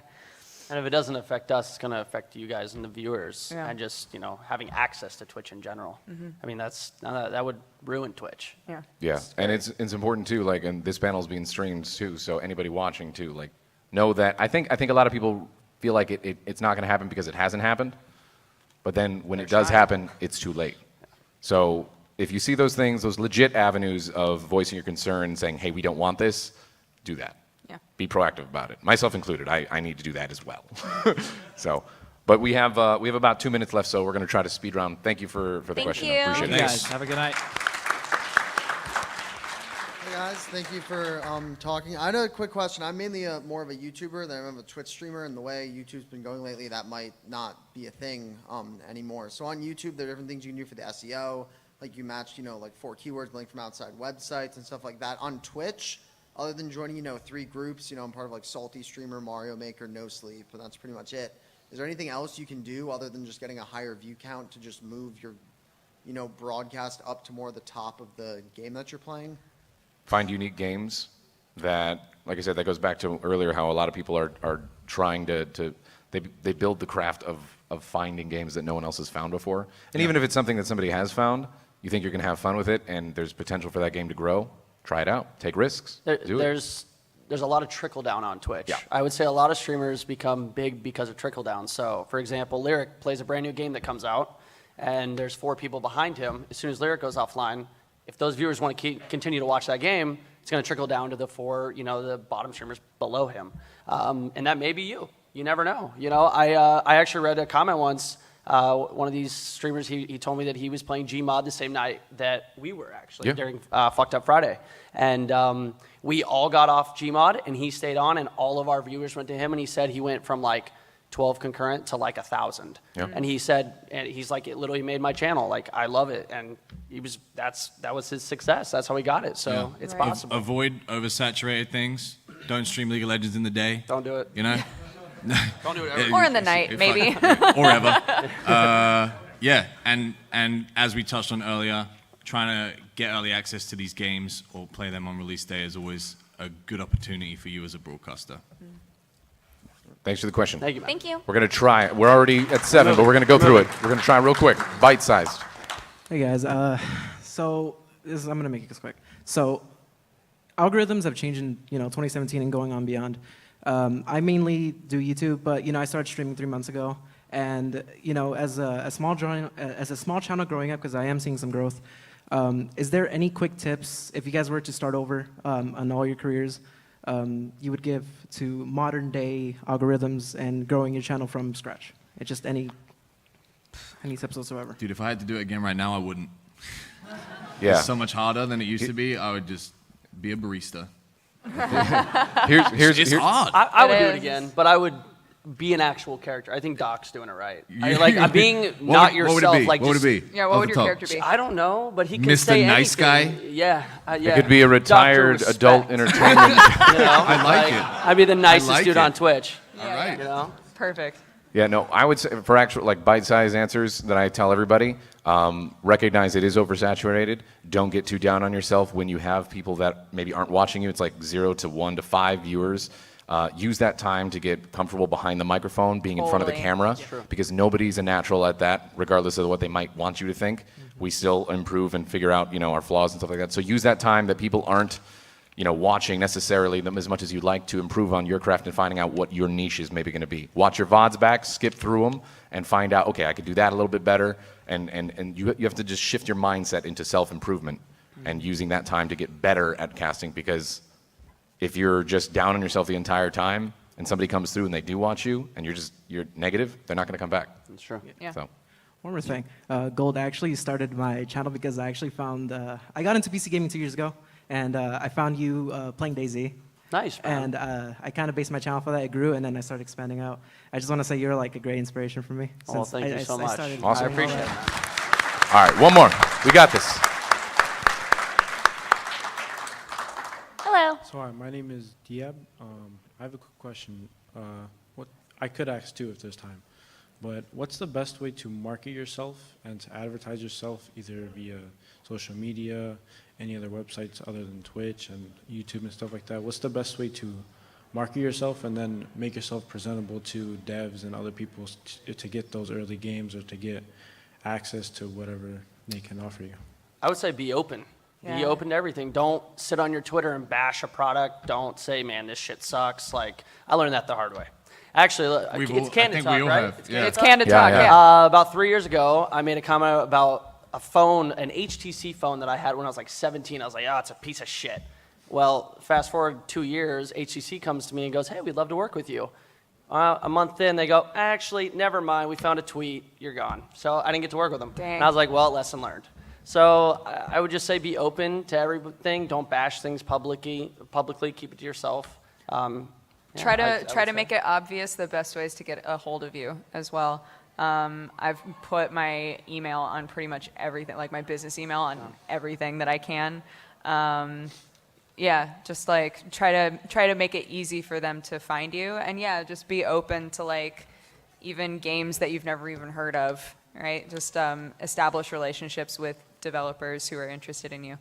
[SPEAKER 4] And if it doesn't affect us, it's going to affect you guys and the viewers,
[SPEAKER 2] Yeah.
[SPEAKER 4] and just, you know, having access to Twitch in general. I mean, that would ruin Twitch.
[SPEAKER 2] Yeah.
[SPEAKER 1] Yeah, and it's important too. Like, and this panel is being streamed too, so anybody watching too, like, know that. I think a lot of people feel like it's not going to happen because it hasn't happened, but then when it does happen, it's too late. So if you see those things, those legit avenues of voicing your concern, saying, "Hey, we don't want this," do that.
[SPEAKER 2] Yeah.
[SPEAKER 1] Be proactive about it. Myself included. I need to do that as well. So, but we have about 2 minutes left, so we're going to try to speed round. Thank you for the
[SPEAKER 2] Thank
[SPEAKER 1] question.
[SPEAKER 2] you.
[SPEAKER 1] Appreciate
[SPEAKER 9] Thank you
[SPEAKER 1] it.
[SPEAKER 9] guys. Have a good night.
[SPEAKER 10] Hey guys, thank you for talking. I had a quick question. I'm mainly more of a YouTuber than I'm a Twitch streamer, and the way YouTube's been going lately, that might not be a thing anymore. So on YouTube, there are different things you can do for the SEO, like you matched, like 4 keywords linked from outside websites and stuff like that. On Twitch, other than joining, 3 groups, I'm part of like Salty Streamer, Mario Maker, No Sleep, and that's pretty much it. Is there anything else you can do other than just getting a higher view count to just move your, broadcast up to more the top of the game that you're playing?
[SPEAKER 1] Find unique games that, like I said, that goes back to earlier how a lot of people are trying to they build the craft of of finding games that no one else has found before. And even if it's something that somebody has found, you think you're going to have fun with it, and there's potential for that game to grow, try it out. Take risks. Do it.
[SPEAKER 4] There's a lot of trickle down on Twitch.
[SPEAKER 1] Yeah.
[SPEAKER 4] I would say a lot of streamers become big because of trickle down. So, for example, Lyric plays a brand new game that comes out, and there's 4 people behind him. As soon as Lyric goes offline, if those viewers want to continue to watch that game, it's going to trickle down to the 4, the bottom streamers below him. And that may be you. You never know. I actually read a comment once. One of these streamers, he told me that he was playing Gmod the same night that we were actually during Fucked Up Friday. And we all got off Gmod, and he stayed on, and all of our viewers went to him, and he said he went from like 12 concurrent to like 1,000.
[SPEAKER 1] Yep.
[SPEAKER 4] And he said, and he's like, it literally made my channel. Like, I love it. And that was his success. That's how he got it. So it's possible.
[SPEAKER 3] Avoid oversaturated things. Don't stream League of Legends in the day.
[SPEAKER 4] Don't do it.
[SPEAKER 3] Don't
[SPEAKER 4] do it ever.
[SPEAKER 2] Or in the night, maybe.
[SPEAKER 3] Or ever. And as we touched on earlier, trying to get early access to these games or play them on release day is always a good opportunity for you as a broadcaster.
[SPEAKER 1] Thanks for the question.
[SPEAKER 4] Thank you, man.
[SPEAKER 2] Thank you.
[SPEAKER 1] We're going to try. We're already at 7, but we're going to go through it. We're going to try real quick, bite-sized.
[SPEAKER 11] Hey guys, I'm gonna make it quick. So, algorithms have changed in 2017 and going on beyond. I mainly do YouTube, but I started streaming 3 months ago, and as a small channel growing up, because I am seeing some growth. Is there any quick tips if you guys were to start over on all your careers? You would give to modern day algorithms and growing your channel from scratch? It's just any tips whatsoever.
[SPEAKER 3] Dude, if I had to do it again right now, I wouldn't.
[SPEAKER 1] Yeah.
[SPEAKER 3] It's so much harder than it used to be. I would just be a barista.
[SPEAKER 1] Here's
[SPEAKER 3] It's hard.
[SPEAKER 4] I would do it again, but I would be an actual character. I think Doc's doing it right. I'm being not yourself.
[SPEAKER 3] What would it be?
[SPEAKER 4] Like
[SPEAKER 3] What would
[SPEAKER 4] just,
[SPEAKER 3] it be?
[SPEAKER 2] Yeah, what
[SPEAKER 3] Off
[SPEAKER 2] would
[SPEAKER 3] the
[SPEAKER 2] your
[SPEAKER 3] top.
[SPEAKER 2] character be?
[SPEAKER 4] I don't know, but he can
[SPEAKER 3] Mr.
[SPEAKER 4] say
[SPEAKER 3] Nice
[SPEAKER 4] anything.
[SPEAKER 3] Guy?
[SPEAKER 4] Yeah, yeah.
[SPEAKER 1] It could be a retired
[SPEAKER 4] Dr.
[SPEAKER 1] adult
[SPEAKER 4] Respect.
[SPEAKER 1] entertainment.
[SPEAKER 3] I like it.
[SPEAKER 4] I'd be the nicest
[SPEAKER 3] like
[SPEAKER 4] dude
[SPEAKER 3] it.
[SPEAKER 4] on Twitch.
[SPEAKER 3] All right.
[SPEAKER 2] Perfect.
[SPEAKER 1] Yeah, no, I would say for actual like bite-sized answers that I tell everybody, recognize it is oversaturated. Don't get too down on yourself when you have people that maybe aren't watching you. It's like 0 to 1 to 5 viewers. Use that time to get comfortable behind the microphone, being in front of the
[SPEAKER 2] Totally.
[SPEAKER 1] camera,
[SPEAKER 4] True.
[SPEAKER 1] because nobody's a natural at that, regardless of what they might want you to think. We still improve and figure out, our flaws and stuff like that. So use that time that people aren't, watching necessarily them as much as you'd like to improve on your craft and finding out what your niche is maybe going to be. Watch your VODs back, skip through them, and find out, okay, I could do that a little bit better. And you have to just shift your mindset into self-improvement and using that time to get better at casting, because if you're just down on yourself the entire time and somebody comes through and they do watch you and you're negative, they're not going to come back.
[SPEAKER 4] That's true.
[SPEAKER 2] Yeah.
[SPEAKER 1] So.
[SPEAKER 11] One more thing. Gold actually started my channel because I actually found, I got into PC gaming 2 years ago, and I found you playing DayZ.
[SPEAKER 4] Nice, man.
[SPEAKER 11] And I kind of based my channel for that. It grew, and then I started expanding out. I just want to say you're like a great inspiration for me.
[SPEAKER 4] Oh,
[SPEAKER 11] since
[SPEAKER 4] thank you so much.
[SPEAKER 11] started
[SPEAKER 1] Awesome.
[SPEAKER 4] I
[SPEAKER 11] doing all
[SPEAKER 4] appreciate
[SPEAKER 11] that.
[SPEAKER 4] it.
[SPEAKER 1] All right, one more. We got this.
[SPEAKER 2] Hello.
[SPEAKER 12] So hi, my name is Diab. I have a quick question. What I could ask too if there's time, but what's the best way to market yourself and to advertise yourself, either via social media, any other websites other than Twitch and YouTube and stuff like that? What's the best way to market yourself and then make yourself presentable to devs and other people to get those early games or to get access to whatever they can offer you?
[SPEAKER 4] I would say be open. Be
[SPEAKER 2] Yeah.
[SPEAKER 4] open to everything. Don't sit on your Twitter and bash a product. Don't say, man, this shit sucks. Like, I learned that the hard way. Actually, look, it's Candid Talk, right?
[SPEAKER 2] It's Candid
[SPEAKER 1] Yeah,
[SPEAKER 2] Talk,
[SPEAKER 1] yeah.
[SPEAKER 2] yeah.
[SPEAKER 4] About 3 years ago, I made a comment about a phone, an HTC phone that I had when I was like 17. I was like, it's a piece of shit. Well, fast forward 2 years, HTC comes to me and goes, hey, we'd love to work with you. A month in, they go, actually, never mind. We found a tweet. You're gone. So I didn't get to work with them.
[SPEAKER 2] Dang.
[SPEAKER 4] And I was like, well, lesson learned. So I would just say be open to everything. Don't bash things publicly. Keep it to yourself.
[SPEAKER 2] Try to
[SPEAKER 4] I would
[SPEAKER 2] make it obvious the best ways to get a hold of you as well. I've put my email on pretty much everything, like my business email on everything that I can. Yeah, just like try to make it easy for them to find you, and yeah, just be open to like even games that you've never even heard of, right? Just establish relationships with developers who are interested in you.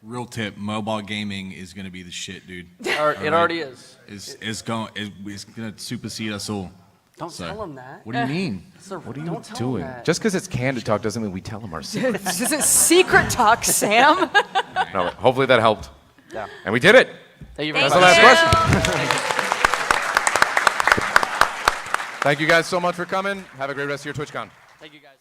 [SPEAKER 3] Real tip: mobile gaming is gonna be the shit, dude.
[SPEAKER 4] It already is.
[SPEAKER 3] It's gonna supersede us all.
[SPEAKER 4] Don't tell him that.
[SPEAKER 1] What do you mean?
[SPEAKER 4] What
[SPEAKER 1] are you doing? Just because it's Candid Talk doesn't mean we tell them our secrets.
[SPEAKER 2] This is secret talk, Sam.
[SPEAKER 1] No, hopefully that helped.
[SPEAKER 4] Yeah.
[SPEAKER 1] And we did it.
[SPEAKER 4] Thank you very
[SPEAKER 1] That's
[SPEAKER 4] much.
[SPEAKER 1] the last question. Thank you guys so much for coming. Have a great rest of your TwitchCon.
[SPEAKER 4] Thank you guys.